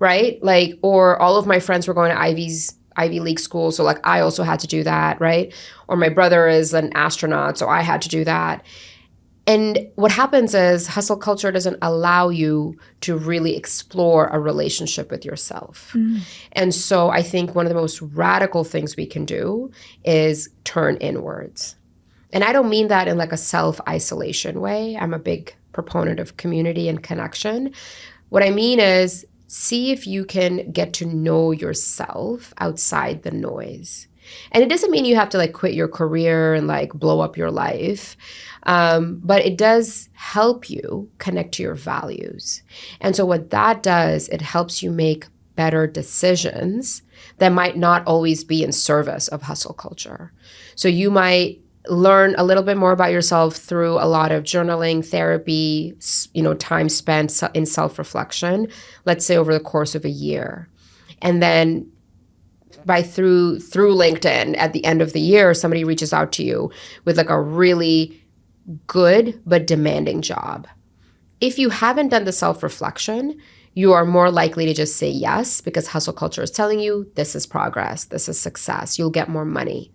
right? Or all of my friends were going to Ivy League school, so I also had to do that, right? Or my brother is an astronaut, so I had to do that. And what happens is hustle culture doesn't allow you to really explore a relationship with yourself. And so I think one of the most radical things we can do is turn inwards. And I don't mean that in a self-isolation way. I'm a big proponent of community and connection. What I mean is see if you can get to know yourself outside the noise. And it doesn't mean you have to quit your career and blow up your life. But it does help you connect to your values. And so what that does, it helps you make better decisions that might not always be in service of hustle culture. So you might learn a little bit more about yourself through a lot of journaling, therapy, time spent in self-reflection, let's say over the course of a year. And then through LinkedIn, at the end of the year, somebody reaches out to you with a really good but demanding job. If you haven't done the self-reflection, you are more likely to just say yes because hustle culture is telling you this is progress, this is success, you'll get more money.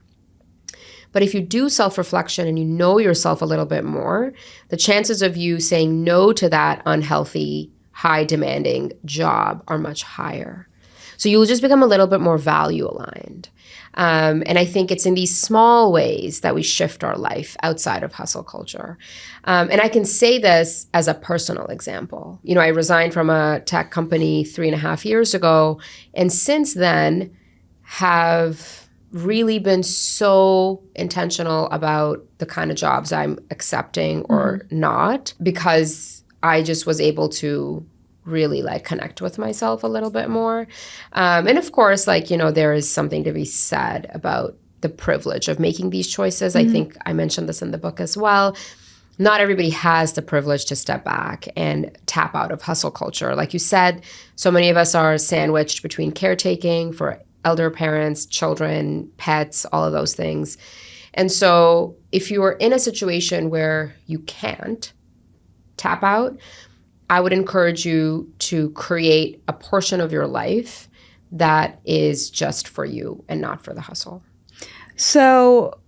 But if you do self-reflection and you know yourself a little bit more, the chances of you saying no to that unhealthy, high demanding job are much higher. So you'll just become a little bit more value aligned. And I think it's in these small ways that we shift our life outside of hustle culture. And I can say this as a personal example. I resigned from a tech company 3.5 years ago, and since then have really been so intentional about the kind of jobs I'm accepting or not, because I just was able to really connect with myself a little bit more. And of course, there is something to be said about the privilege of making these choices. I think I mentioned this in the book as well. Not everybody has the privilege to step back and tap out of hustle culture. Like you said, so many of us are sandwiched between caretaking for elder parents, children, pets, all of those things. And so if you are in a situation where you can't tap out, I would encourage you to create a portion of your life that is just for you and not for the hustle. So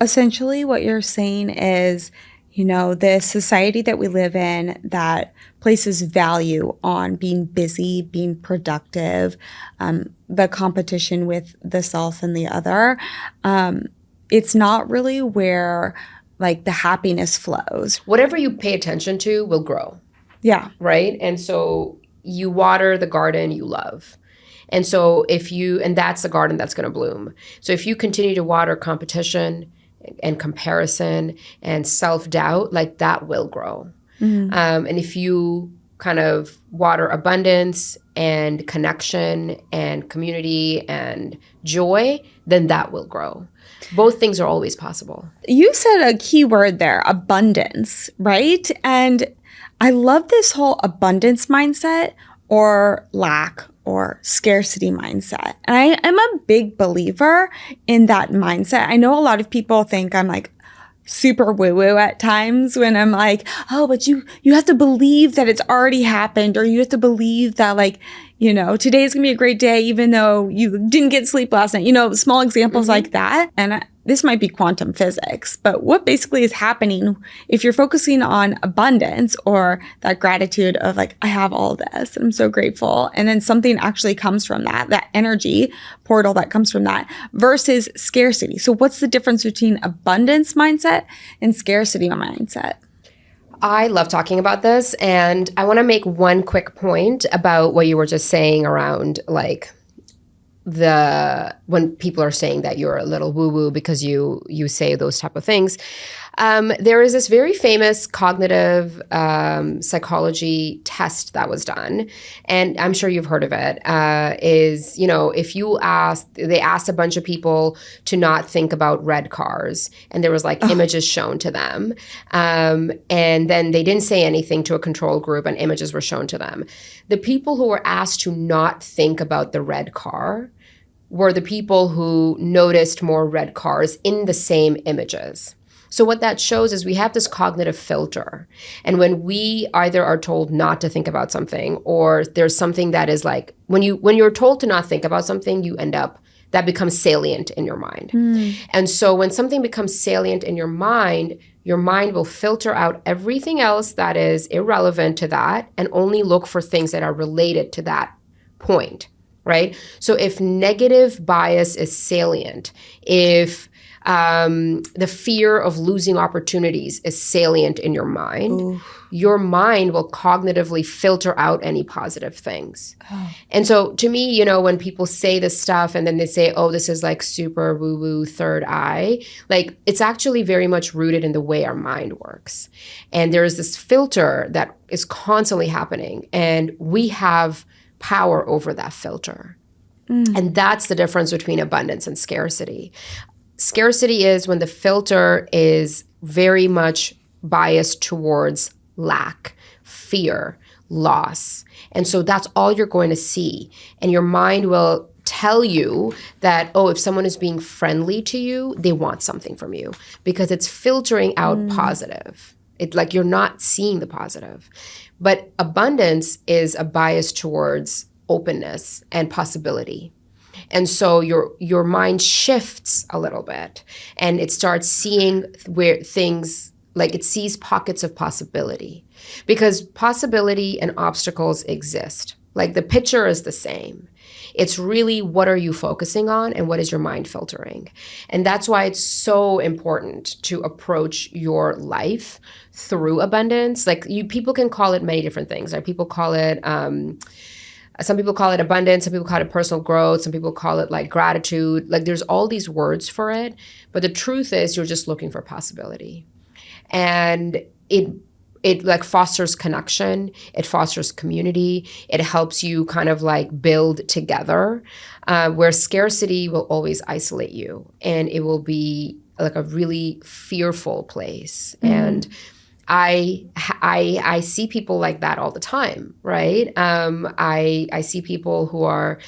essentially what you're saying is, the society that we live in that places value on being busy, being productive, the competition with the self and the other, it's not really where the happiness flows. Whatever you pay attention to will grow. Yeah. Right? And so you water the garden you love. And so and that's the garden that's going to bloom. So if you continue to water competition and comparison and self-doubt, that will grow. And if you kind of water abundance and connection and community and joy, then that will grow. Both things are always possible. You said a key word there, abundance, right? And I love this whole abundance mindset or lack or scarcity mindset. And I am a big believer in that mindset. I know a lot of people think I'm super woo-woo at times when I'm oh, but you have to believe that it's already happened, or you have to believe that today's gonna be a great day even though you didn't get sleep last night. Small examples like that. And this might be quantum physics, but what basically is happening if you're focusing on abundance or that gratitude of I have all this, I'm so grateful, and then something actually comes from that energy portal that comes from that, versus scarcity. So what's the difference between abundance mindset and scarcity mindset? I love talking about this, and I want to make one quick point about what you were just saying around like when people are saying that you're a little woo-woo because you say those type of things. There is this very famous cognitive psychology test that was done, and I'm sure you've heard of it. Is, if they asked a bunch of people to not think about red cars, and there was like images shown to them, and then they didn't say anything to a control group, and images were shown to them. The people who were asked to not think about the red car were the people who noticed more red cars in the same images. So what that shows is we have this cognitive filter. And when we either are told not to think about something, or there's something that is like, when you're told to not think about something, that becomes salient in your mind. And so when something becomes salient in your mind will filter out everything else that is irrelevant to that and only look for things that are related to that point, right? So if negative bias is salient, if the fear of losing opportunities is salient in your mind, your mind will cognitively filter out any positive things. And so to me, when people say this stuff and then they say, oh, this is like super woo-woo third eye, like it's actually very much rooted in the way our mind works. And there is this filter that is constantly happening, and we have power over that filter. And that's the difference between abundance and scarcity. Scarcity is when the filter is very much biased towards lack, fear, loss. And so that's all you're going to see. And your mind will tell you that, oh, if someone is being friendly to you, they want something from you, because it's filtering out positive. It's like you're not seeing the positive. But abundance is a bias towards openness and possibility. And so your mind shifts a little bit, and it starts seeing where things, like it sees pockets of possibility, because possibility and obstacles exist. Like the picture is the same. It's really, what are you focusing on and what is your mind filtering? And that's why it's so important to approach your life through abundance. Like people can call it many different things, right? People call it, some people call it abundance, some people call it personal growth, some people call it like gratitude. Like there's all these words for it. But the truth is you're just looking for possibility. And it like fosters connection, it fosters community, it helps you kind of like build together, where scarcity will always isolate you, and it will be like a really fearful place. And I see people like that all the time, right? I see people who are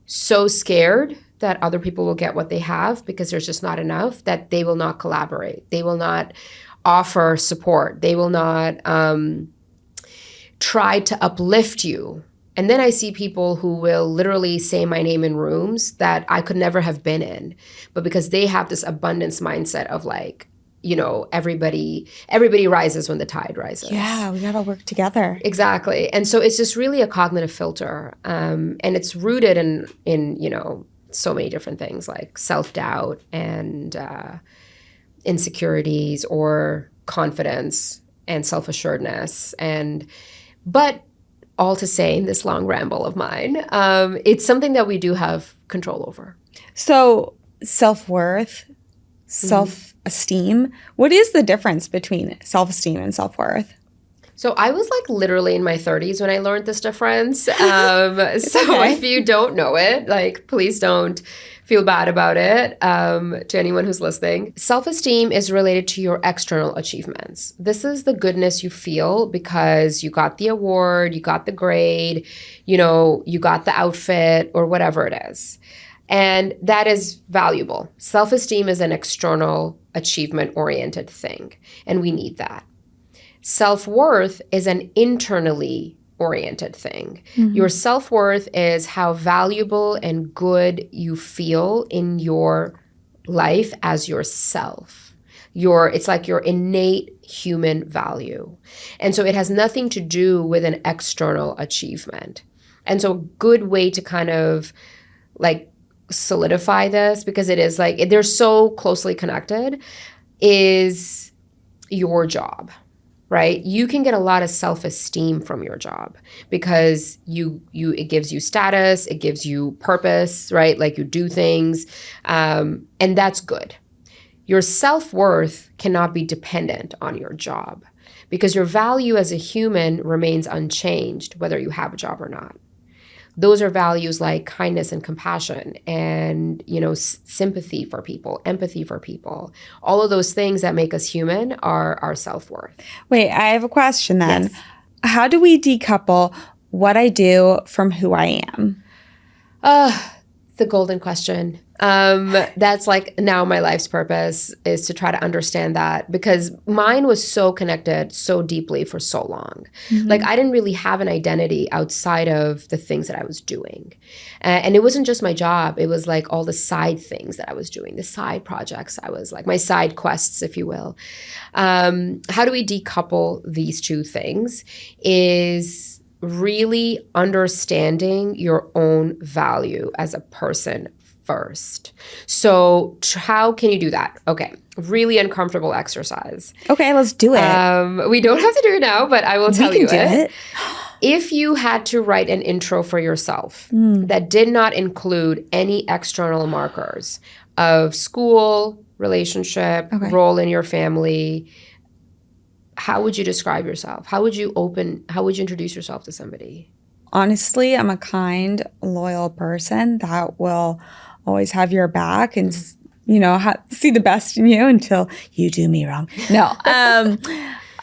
so scared that other people will get what they have because there's just not enough, that they will not collaborate. They will not offer support. They will not try to uplift you. And then I see people who will literally say my name in rooms that I could never have been in, but because they have this abundance mindset of like, everybody rises when the tide rises. Yeah, we got to work together. Exactly. And so it's just really a cognitive filter. And it's rooted in so many different things like self-doubt and insecurities or confidence and self-assuredness. But all to say in this long ramble of mine, it's something that we do have control over. So self-worth, self-esteem, what is the difference between self-esteem and self-worth? So I was like literally in my 30s when I learned this difference. So okay. If you don't know it, like please don't feel bad about it, to anyone who's listening. Self-esteem is related to your external achievements. This is the goodness you feel because you got the award, you got the grade, you got the outfit or whatever it is. And that is valuable. Self-esteem is an external achievement-oriented thing, and we need that. Self-worth is an internally oriented thing. Mm-hmm. Your self-worth is how valuable and good you feel in your life as yourself. It's like your innate human value. And so it has nothing to do with an external achievement. And so a good way to kind of like solidify this, because it is like they're so closely connected, is your job. right? You can get a lot of self-esteem from your job because it gives you status, it gives you purpose, right? Like you do things, and that's good. Your self-worth cannot be dependent on your job because your value as a human remains unchanged whether you have a job or not. Those are values like kindness and compassion and, sympathy for people, empathy for people. All of those things that make us human are our self-worth. Wait, I have a question then. Yes. How do we decouple what I do from who I am? The golden question. That's like now my life's purpose is to try to understand that because mine was so connected so deeply for so long. Mm-hmm. Like I didn't really have an identity outside of the things that I was doing. And it wasn't just my job. It was like all the side things that I was doing, the side projects I was like, my side quests, if you will. How do we decouple these two things is really understanding your own value as a person first. So how can you do that? Okay, really uncomfortable exercise. Okay, let's do it. We don't have to do it now, but I will tell you it. If you had to write an intro for yourself that did not include any external markers of school, relationship, role in your family, how would you describe yourself? How would you introduce yourself to somebody? Honestly, I'm a kind, loyal person that will always have your back and, see the best in you until you do me wrong. No.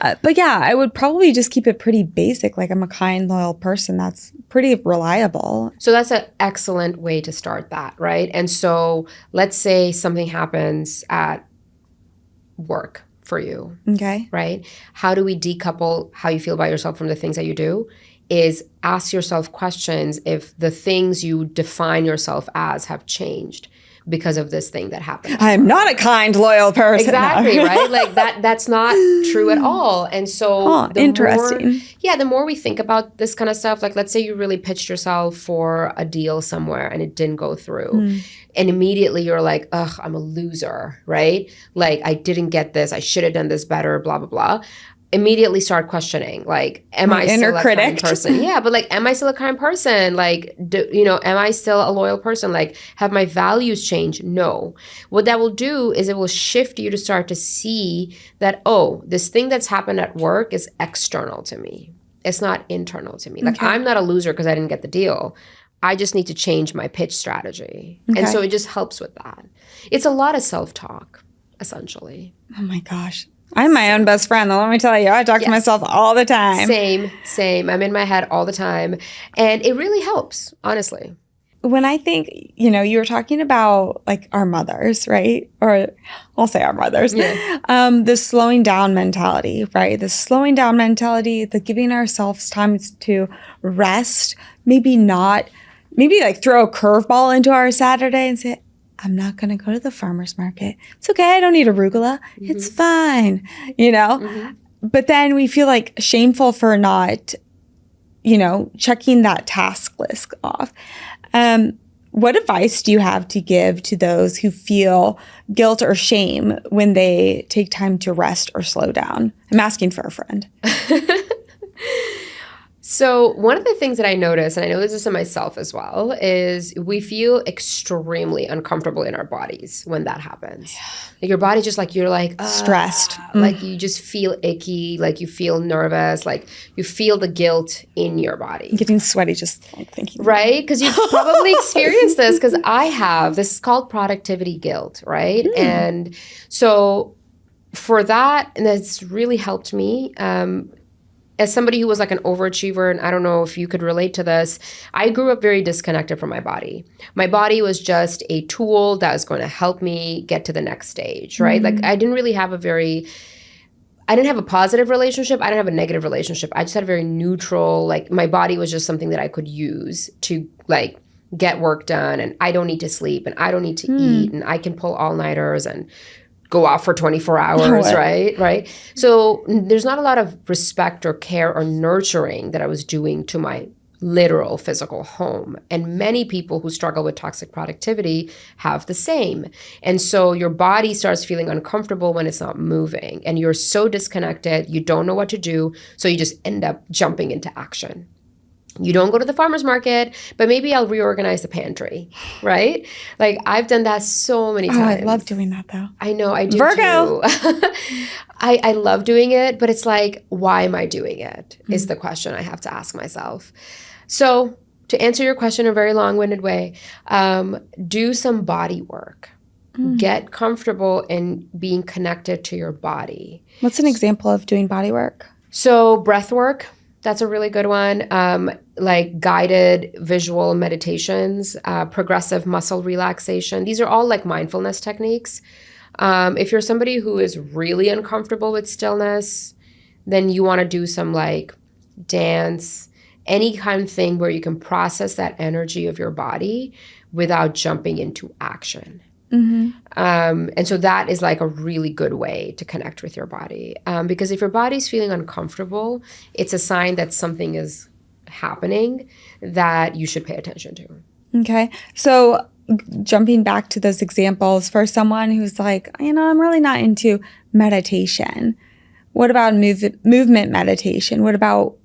But yeah, I would probably just keep it pretty basic. Like I'm a kind, loyal person that's pretty reliable. So that's an excellent way to start that, right? And so let's say something happens at work for you. Okay. Right? How do we decouple how you feel about yourself from the things that you do? Is ask yourself questions if the things you define yourself as have changed because of this thing that happened. I'm not a kind, loyal person. Exactly, right? Like that's not true at all. And so interesting. The more we think about this kind of stuff, like let's say you really pitched yourself for a deal somewhere and it didn't go through. And immediately you're like, ugh, I'm a loser, right? Like I didn't get this. I should have done this better, blah, blah, blah. Immediately start questioning, like, am I still a kind person? Yeah, but like, am I still a kind person? Like, am I still a loyal person? Like, have my values changed? No. What that will do is it will shift you to start to see that, oh, this thing that's happened at work is external to me. It's not internal to me. Like, I'm not a loser because I didn't get the deal. I just need to change my pitch strategy. And so it just helps with that. It's a lot of self-talk, essentially. Oh my gosh. I'm my own best friend. Let me tell you, I talk to myself all the time. Same. I'm in my head all the time. And it really helps, honestly. When I think, you were talking about like our mothers, right? Or I'll say our mothers. Yeah. The slowing down mentality, right? The slowing down mentality, the giving ourselves time to rest, maybe like throw a curveball into our Saturday and say, I'm not going to go to the farmer's market. It's okay. I don't need arugula. It's fine, But then we feel like shameful for not, checking that task list off. What advice do you have to give to those who feel guilt or shame when they take time to rest or slow down? I'm asking for a friend. So one of the things that I notice, and I know this is in myself as well, is we feel extremely uncomfortable in our bodies when that happens. Like your body just like, you're like stressed. Like you just feel icky, like you feel nervous, like you feel the guilt in your body. I'm getting sweaty just like thinking. Right? Because you've probably experienced this because I have. This is called productivity guilt, right? And so for that, and that's really helped me, as somebody who was like an overachiever, and I don't know if you could relate to this, I grew up very disconnected from my body. My body was just a tool that was going to help me get to the next stage, right? Like I didn't have a positive relationship. I didn't have a negative relationship. I just had a very neutral, like my body was just something that I could use to like get work done, and I don't need to sleep, and I don't need to eat, and I can pull all-nighters and go off for 24 hours, right? So there's not a lot of respect or care or nurturing that I was doing to my literal physical home. And many people who struggle with toxic productivity have the same. And so your body starts feeling uncomfortable when it's not moving, and you're so disconnected, you don't know what to do, so you just end up jumping into action. You don't go to the farmer's market, but maybe I'll reorganize the pantry, right? Like I've done that so many times. I love doing that though. I know, I do Virgo. too. I love doing it, but it's like, why am I doing it is the question I have to ask myself. So to answer your question in a very long-winded way, do some body work. Get comfortable in being connected to your body. What's an example of doing body work? So breath work, that's a really good one. Like guided visual meditations, progressive muscle relaxation. These are all like mindfulness techniques. If you're somebody who is really uncomfortable with stillness, then you want to do some like dance, any kind of thing where you can process that energy of your body without jumping into action. And so that is like a really good way to connect with your body. Because if your body's feeling uncomfortable, it's a sign that something is happening that you should pay attention to. Okay. So jumping back to those examples for someone who's like, I'm really not into meditation. What about movement meditation? What about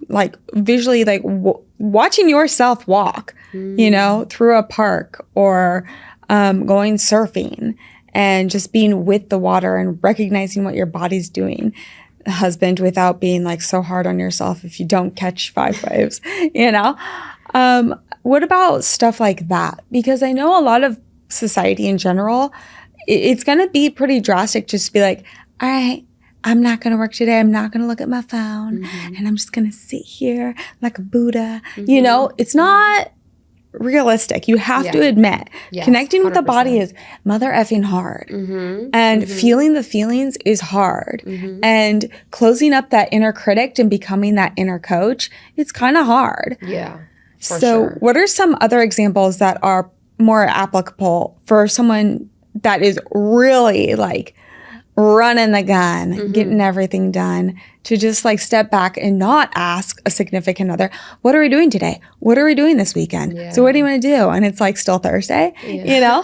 like visually, like watching yourself walk, through a park, or going surfing and just being with the water and recognizing what your body's doing? Husband, without being like so hard on yourself if you don't catch 5 waves, What about stuff like that? Because I know a lot of society in general, it's going to be pretty drastic just to be like, all right, I'm not going to work today. I'm not going to look at my phone. And I'm just going to sit here like a Buddha. It's not realistic. You have to admit, connecting with the body is mother effing hard. And feeling the feelings is hard. And closing up that inner critic and becoming that inner coach, it's kind of hard. Yeah. So what are some other examples that are more applicable for someone that is really like running the gun, getting everything done, to just like step back and not ask a significant other, what are we doing today? What are we doing this weekend? So what do you want to do? And it's like still Thursday, Yeah,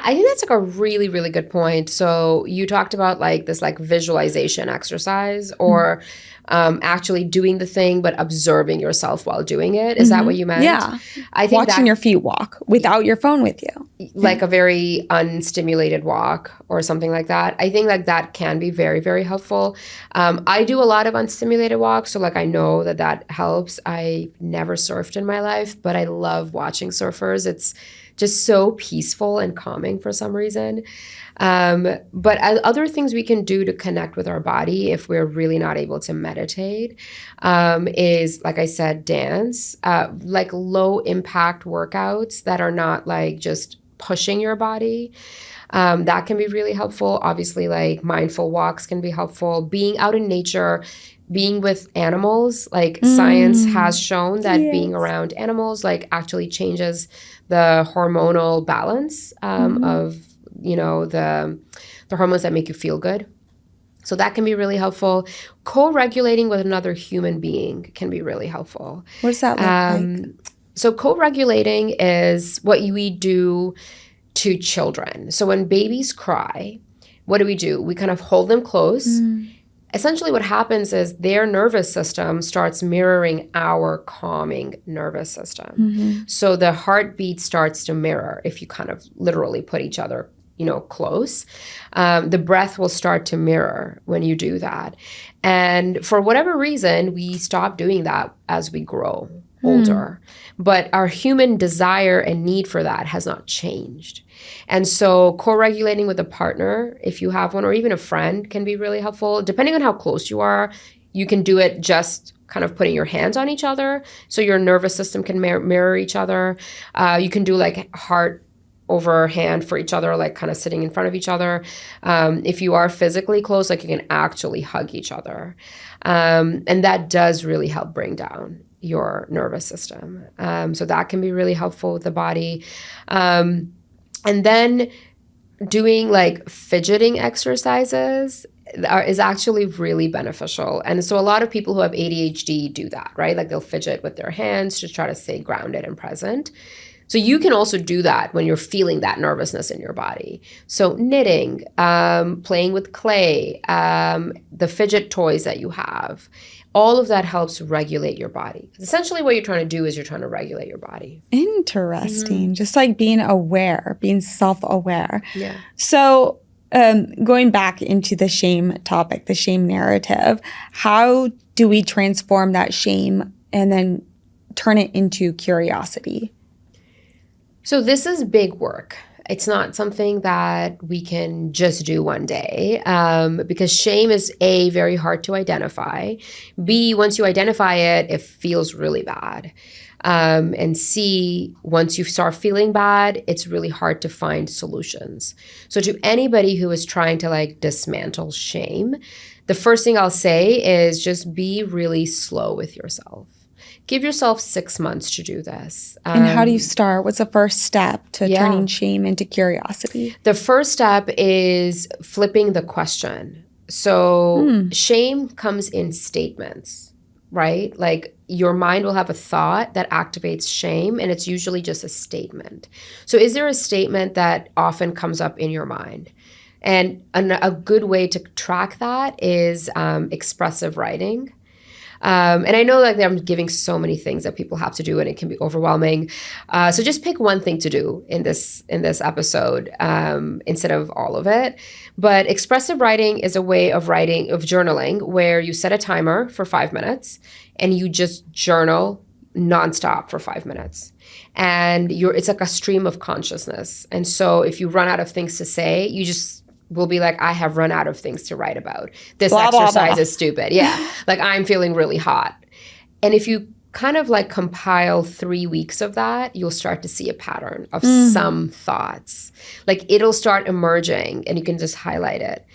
I think that's like a really, really good point. So you talked about like this like visualization exercise, or actually doing the thing but observing yourself while doing it. Is that what you meant? Yeah. I think watching your feet walk without your phone with you. Like a very unstimulated walk or something like that. I think like that can be very, very helpful. I do a lot of unstimulated walks, so like I know that helps. I never surfed in my life, but I love watching surfers. It's just so peaceful and calming for some reason. But other things we can do to connect with our body if we're really not able to meditate is, like I said, dance, like low impact workouts that are not like just pushing your body. That can be really helpful. Obviously, like mindful walks can be helpful. Being out in nature, being with animals, like science has shown that being around animals like actually changes the hormonal balance of the hormones that make you feel good. So that can be really helpful. Co-regulating with another human being can be really helpful. What does that look like? So co-regulating is what we do to children. So when babies cry, what do? We kind of hold them close. Essentially what happens is their nervous system starts mirroring our calming nervous system. So the heartbeat starts to mirror if you kind of literally put each other close. The breath will start to mirror when you do that. And for whatever reason, we stop doing that as we grow older. But our human desire and need for that has not changed. And so co-regulating with a partner, if you have one, or even a friend, can be really helpful. Depending on how close you are, you can do it just kind of putting your hands on each other so your nervous system can mirror each other. You can do like heart over hand for each other, like kind of sitting in front of each other. If you are physically close, like you can actually hug each other. And that does really help bring down your nervous system. So that can be really helpful with the body. And then doing like fidgeting exercises, is actually really beneficial. And so a lot of people who have ADHD do that, right? Like they'll fidget with their hands to try to stay grounded and present. So you can also do that when you're feeling that nervousness in your body. So knitting, playing with clay, the fidget toys that you have, all of that helps regulate your body. Essentially what you're trying to do is you're trying to regulate your body. Interesting. Just like being aware, being self-aware. Yeah. So going back into the shame topic, the shame narrative, how do we transform that shame and then turn it into curiosity? So this is big work. It's not something that we can just do one day because shame is A, very hard to identify. B, once you identify it, it feels really bad. And C, once you start feeling bad, it's really hard to find solutions. So to anybody who is trying to like dismantle shame, the first thing I'll say is just be really slow with yourself. Give yourself 6 months to do this. And how do you start? What's the first step to turning shame into curiosity? The first step is flipping the question. So shame comes in statements, right? Like your mind will have a thought that activates shame, and it's usually just a statement. So is there a statement that often comes up in your mind? And a good way to track that is expressive writing. And I know like I'm giving so many things that people have to do and it can be overwhelming. So just pick one thing to do in this episode instead of all of it. But expressive writing is a way of journaling where you set a timer for 5 minutes and you just journal nonstop for 5 minutes. And it's like a stream of consciousness. And so if you run out of things to say, you just will be like, I have run out of things to write about. This exercise is stupid. Yeah. Like I'm feeling really hot. And if you kind of like compile 3 weeks of that, you'll start to see a pattern of some thoughts. Like it'll start emerging and you can just highlight it.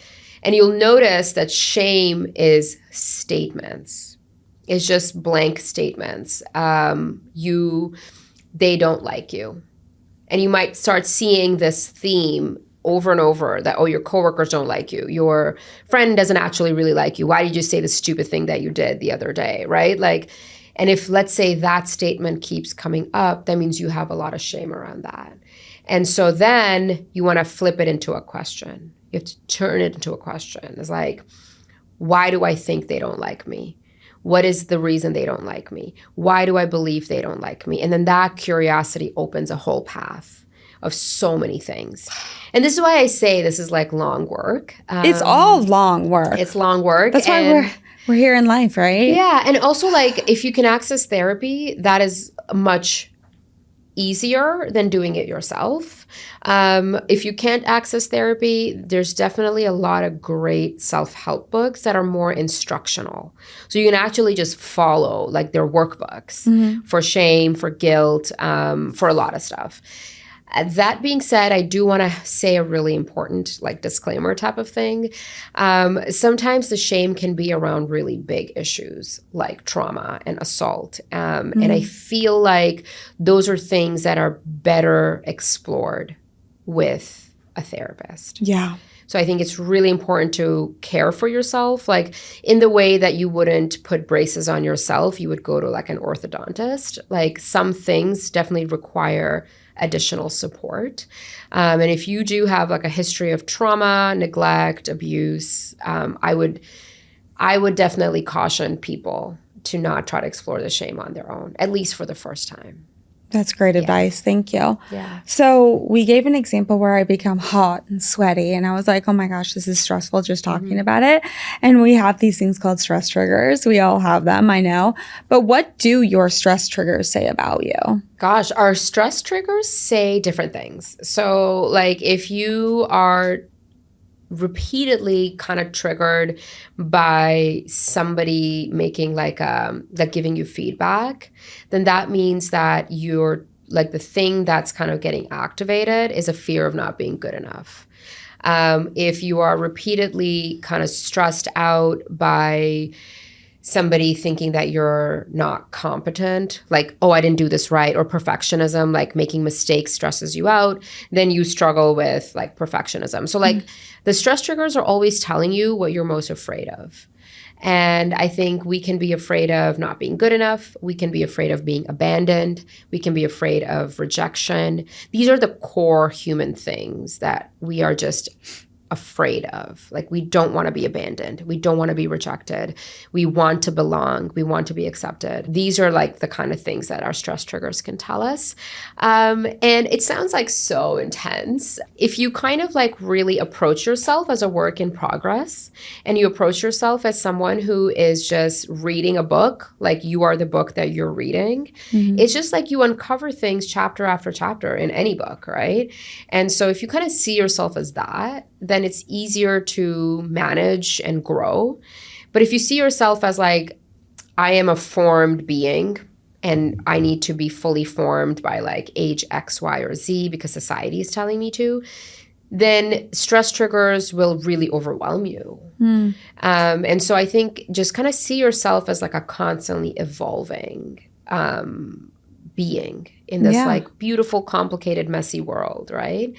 And you'll notice that shame is statements. It's just blank statements. They don't like you. And you might start seeing this theme over and over that, oh, your coworkers don't like you. Your friend doesn't actually really like you. Why did you say the stupid thing that you did the other day, right? Like, and if let's say that statement keeps coming up, that means you have a lot of shame around that. And so then you want to flip it into a question. You have to turn it into a question. It's like, why do I think they don't like me? What is the reason they don't like me? Why do I believe they don't like me? And then that curiosity opens a whole path of so many things. And this is why I say this is like long work. It's all long work. It's long work. That's why we're here in life, right? Yeah. And also like if you can access therapy, that is much easier than doing it yourself. If you can't access therapy, there's definitely a lot of great self-help books that are more instructional. So you can actually just follow like their workbooks for shame, for guilt, for a lot of stuff. That being said, I do want to say a really important like disclaimer type of thing. Sometimes the shame can be around really big issues like trauma and assault. And I feel like those are things that are better explored with a therapist. Yeah. So I think it's really important to care for yourself. Like in the way that you wouldn't put braces on yourself, you would go to like an orthodontist. Like some things definitely require additional support. And if you do have like a history of trauma, neglect, abuse, I would definitely caution people to not try to explore the shame on their own, at least for the first time. That's great advice. Thank you. Yeah. So we gave an example where I become hot and sweaty and I was like, oh my gosh, this is stressful just talking about it. And we have these things called stress triggers. We all have them, I know. But what do your stress triggers say about you? Gosh, our stress triggers say different things. So like if you are repeatedly kind of triggered by somebody making like giving you feedback, then that means that you're like the thing that's kind of getting activated is a fear of not being good enough. If you are repeatedly kind of stressed out by somebody thinking that you're not competent, like, oh, I didn't do this right, or perfectionism, like making mistakes stresses you out, then you struggle with like perfectionism. So like the stress triggers are always telling you what you're most afraid of. And I think we can be afraid of not being good enough. We can be afraid of being abandoned. We can be afraid of rejection. These are the core human things that we are just afraid of. Like, we don't want to be abandoned. We don't want to be rejected. We want to belong. We want to be accepted. These are like the kind of things that our stress triggers can tell us. And it sounds like so intense. If you kind of like really approach yourself as a work in progress, and you approach yourself as someone who is just reading a book, like you are the book that you're reading, it's just like you uncover things chapter after chapter in any book, right? And so if you kind of see yourself as that, then it's easier to manage and grow. But if you see yourself as like, I am a formed being and I need to be fully formed by like age X, Y, or Z because society is telling me to, then stress triggers will really overwhelm you. And so I think just kind of see yourself as like a constantly evolving being in this like beautiful, complicated, messy world, right?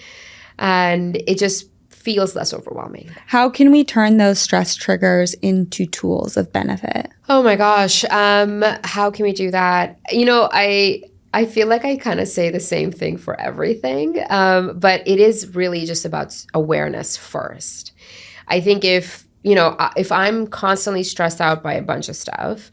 And it just feels less overwhelming. How can we turn those stress triggers into tools of benefit? Oh my gosh. How can we do that? You know, I feel like I kind of say the same thing for everything, but it is really just about awareness first. I think if I'm constantly stressed out by a bunch of stuff,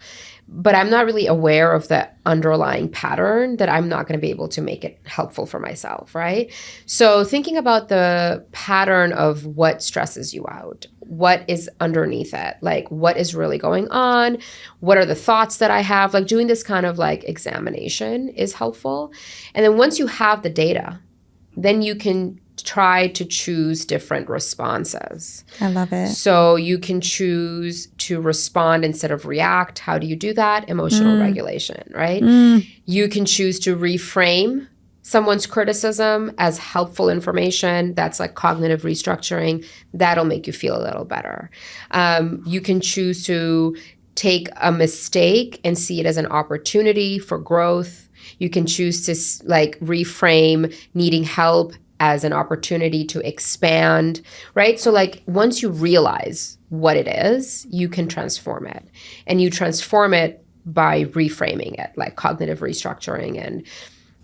but I'm not really aware of the underlying pattern, that I'm not going to be able to make it helpful for myself, right? So thinking about the pattern of what stresses you out, what is underneath it, like what is really going on, what are the thoughts that I have, like doing this kind of like examination is helpful. And then once you have the data, then you can try to choose different responses. I love it. So you can choose to respond instead of react. How do you do that? Emotional regulation, right? You can choose to reframe someone's criticism as helpful information. That's like cognitive restructuring. That'll make you feel a little better. You can choose to take a mistake and see it as an opportunity for growth. You can choose to like reframe needing help as an opportunity to expand, right? So like once you realize what it is, you can transform it. And you transform it by reframing it, like cognitive restructuring and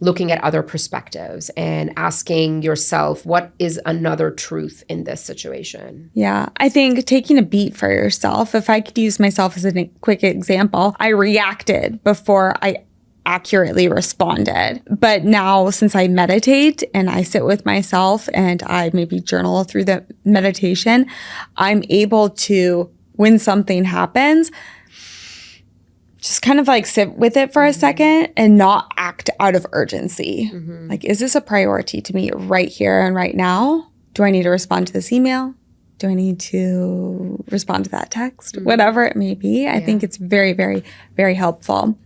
looking at other perspectives and asking yourself, what is another truth in this situation? Yeah, I think taking a beat for yourself, if I could use myself as a quick example, I reacted before I accurately responded. But now, since I meditate and I sit with myself and I maybe journal through the meditation, I'm able to, when something happens, just kind of like sit with it for a second and not act out of urgency. Like, is this a priority to me right here and right now? Do I need to respond to this email? Do I need to respond to that text? Whatever it may be. I think it's very, very, very helpful.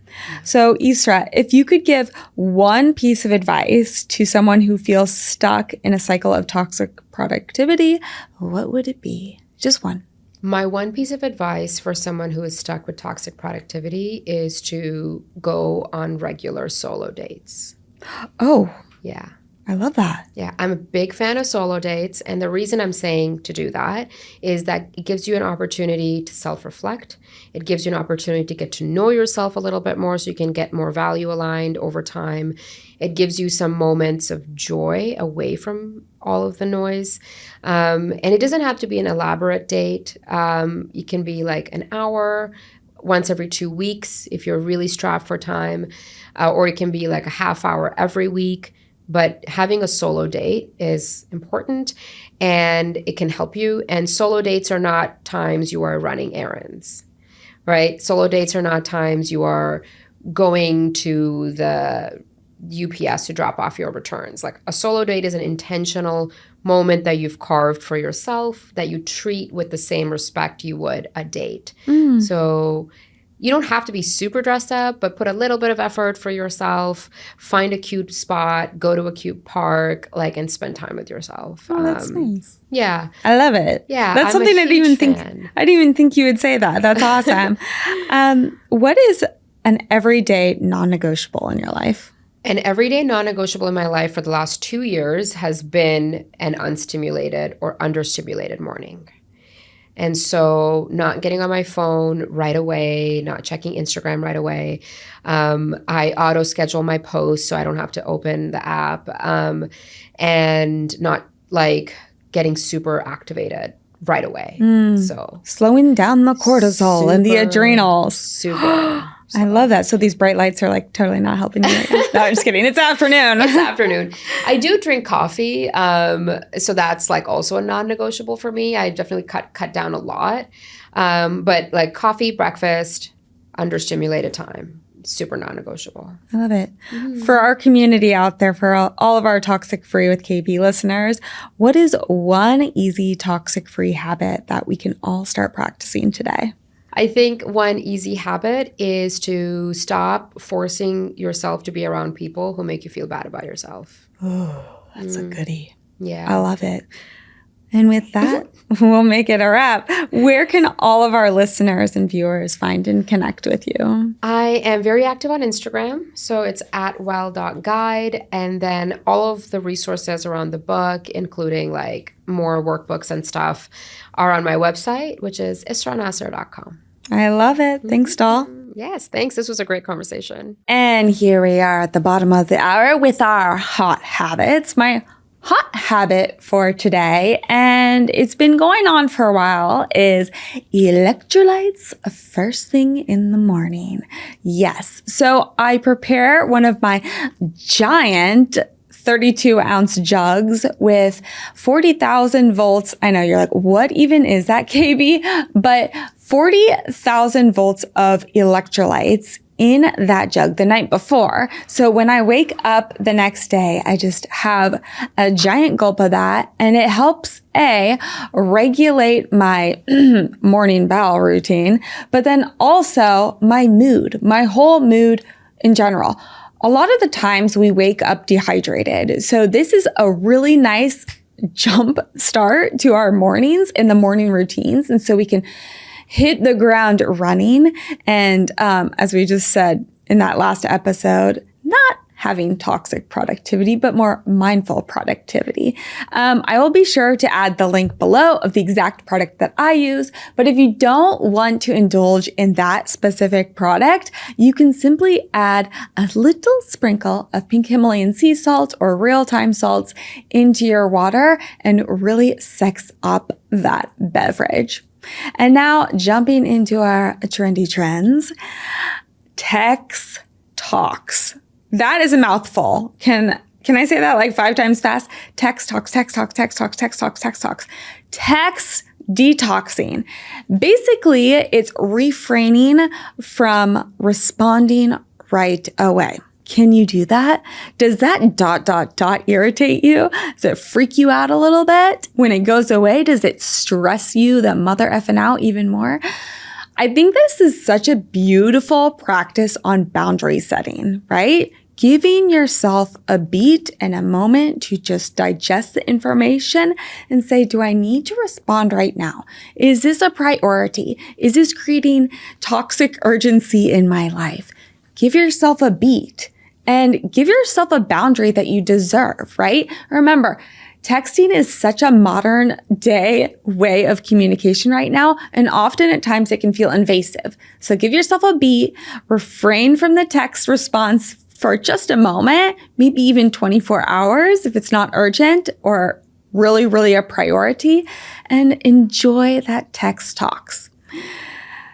So Israa, if you could give one piece of advice to someone who feels stuck in a cycle of toxic productivity, what would it be? Just one. My one piece of advice for someone who is stuck with toxic productivity is to go on regular solo dates. Oh, Yeah. I love that. Yeah, I'm a big fan of solo dates. And the reason I'm saying to do that is that it gives you an opportunity to self-reflect. It gives you an opportunity to get to know yourself a little bit more so you can get more value aligned over time. It gives you some moments of joy away from all of the noise. And it doesn't have to be an elaborate date. It can be like an hour, once every 2 weeks if you're really strapped for time, or it can be like a half hour every week. But having a solo date is important and it can help you. And solo dates are not times you are running errands, right? Solo dates are not times you are going to the UPS to drop off your returns. Like a solo date is an intentional moment that you've carved for yourself that you treat with the same respect you would a date. So you don't have to be super dressed up, but put a little bit of effort for yourself. Find a cute spot, go to a cute park, like, and spend time with yourself. Oh, that's nice. Yeah. I love it. Yeah. That's something I didn't even think you would say that. That's awesome. What is an everyday non-negotiable in your life? An everyday non-negotiable in my life for the last 2 years has been an unstimulated or understimulated morning. And so not getting on my phone right away, not checking Instagram right away. I auto schedule my posts so I don't have to open the app, and not like getting super activated right away. So slowing down the cortisol and the adrenals. Super. I love that. So these bright lights are like totally not helping you right now. No, I'm just kidding. It's afternoon. It's afternoon. I do drink coffee. So that's like also a non-negotiable for me. I definitely cut down a lot. But like coffee, breakfast, understimulated time. Super non-negotiable. I love it. For our community out there, for all of our Toxic-Free with KB listeners, what is one easy toxic-free habit that we can all start practicing today? I think one easy habit is to stop forcing yourself to be around people who make you feel bad about yourself. Oh, that's a goodie. Yeah. I love it. And with that, we'll make it a wrap. Where can all of our listeners and viewers find and connect with you? I am very active on Instagram. So it's at well.guide. And then all of the resources around the book, including like more workbooks and stuff, are on my website, which is israhnasir.com. I love it. Thanks, doll. Yes, thanks. This was a great conversation. And here we are at the bottom of the hour with our hot habits. My hot habit for today, and it's been going on for a while, is electrolytes first thing in the morning. Yes. So I prepare one of my giant 32-ounce jugs with 40,000 volts. I know you're like, what even is that, KB? But 40,000 volts of electrolytes in that jug the night before. So when I wake up the next day, I just have a giant gulp of that, and it helps regulate my morning bowel routine, but then also my mood, my whole mood in general. A lot of the times we wake up dehydrated. So this is a really nice jump start to our mornings and the morning routines. And so we can hit the ground running. And as we just said in that last episode, not having toxic productivity, but more mindful productivity. I will be sure to add the link below of the exact product that I use. But if you don't want to indulge in that specific product, you can simply add a little sprinkle of pink Himalayan sea salt or real-time salts into your water and really sex up that beverage. And now jumping into our trendy trends, Text Talks. That is a mouthful. Can I say that like 5 times fast? Text Talks, Text Talks, Text Talks, Text Talks, Text Talks. Text detoxing. Basically, it's refraining from responding right away. Can you do that? Does that ... irritate you? Does it freak you out a little bit? When it goes away, does it stress you the mother effing out even more? I think this is such a beautiful practice on boundary setting, right? Giving yourself a beat and a moment to just digest the information and say, do I need to respond right now? Is this a priority? Is this creating toxic urgency in my life? Give yourself a beat and give yourself a boundary that you deserve, right? Remember, texting is such a modern day way of communication right now, and often at times it can feel invasive. So give yourself a beat, refrain from the text response for just a moment, maybe even 24 hours if it's not urgent or really, really a priority, and enjoy that text talks.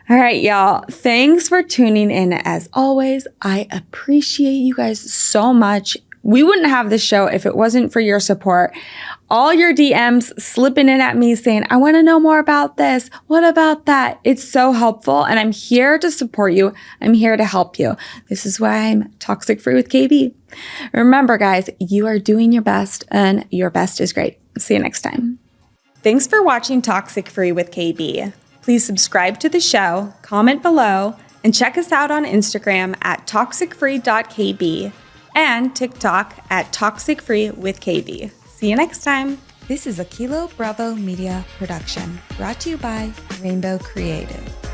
All right, y'all. Thanks for tuning in. As always, I appreciate you guys so much. We wouldn't have this show if it wasn't for your support. All your DMs slipping in at me saying, I want to know more about this. What about that? It's so helpful. And I'm here to support you. I'm here to help you. This is why I'm Toxic-Free with KB. Remember, guys, you are doing your best and your best is great. See you next time. Thanks for watching Toxic-Free with KB. Please subscribe to the show, comment below, And check us out on Instagram at toxicfree.kb and TikTok at toxicfreewithkb. See you next time. This is a Kilo Bravo Media production brought to you by Rainbow Creative.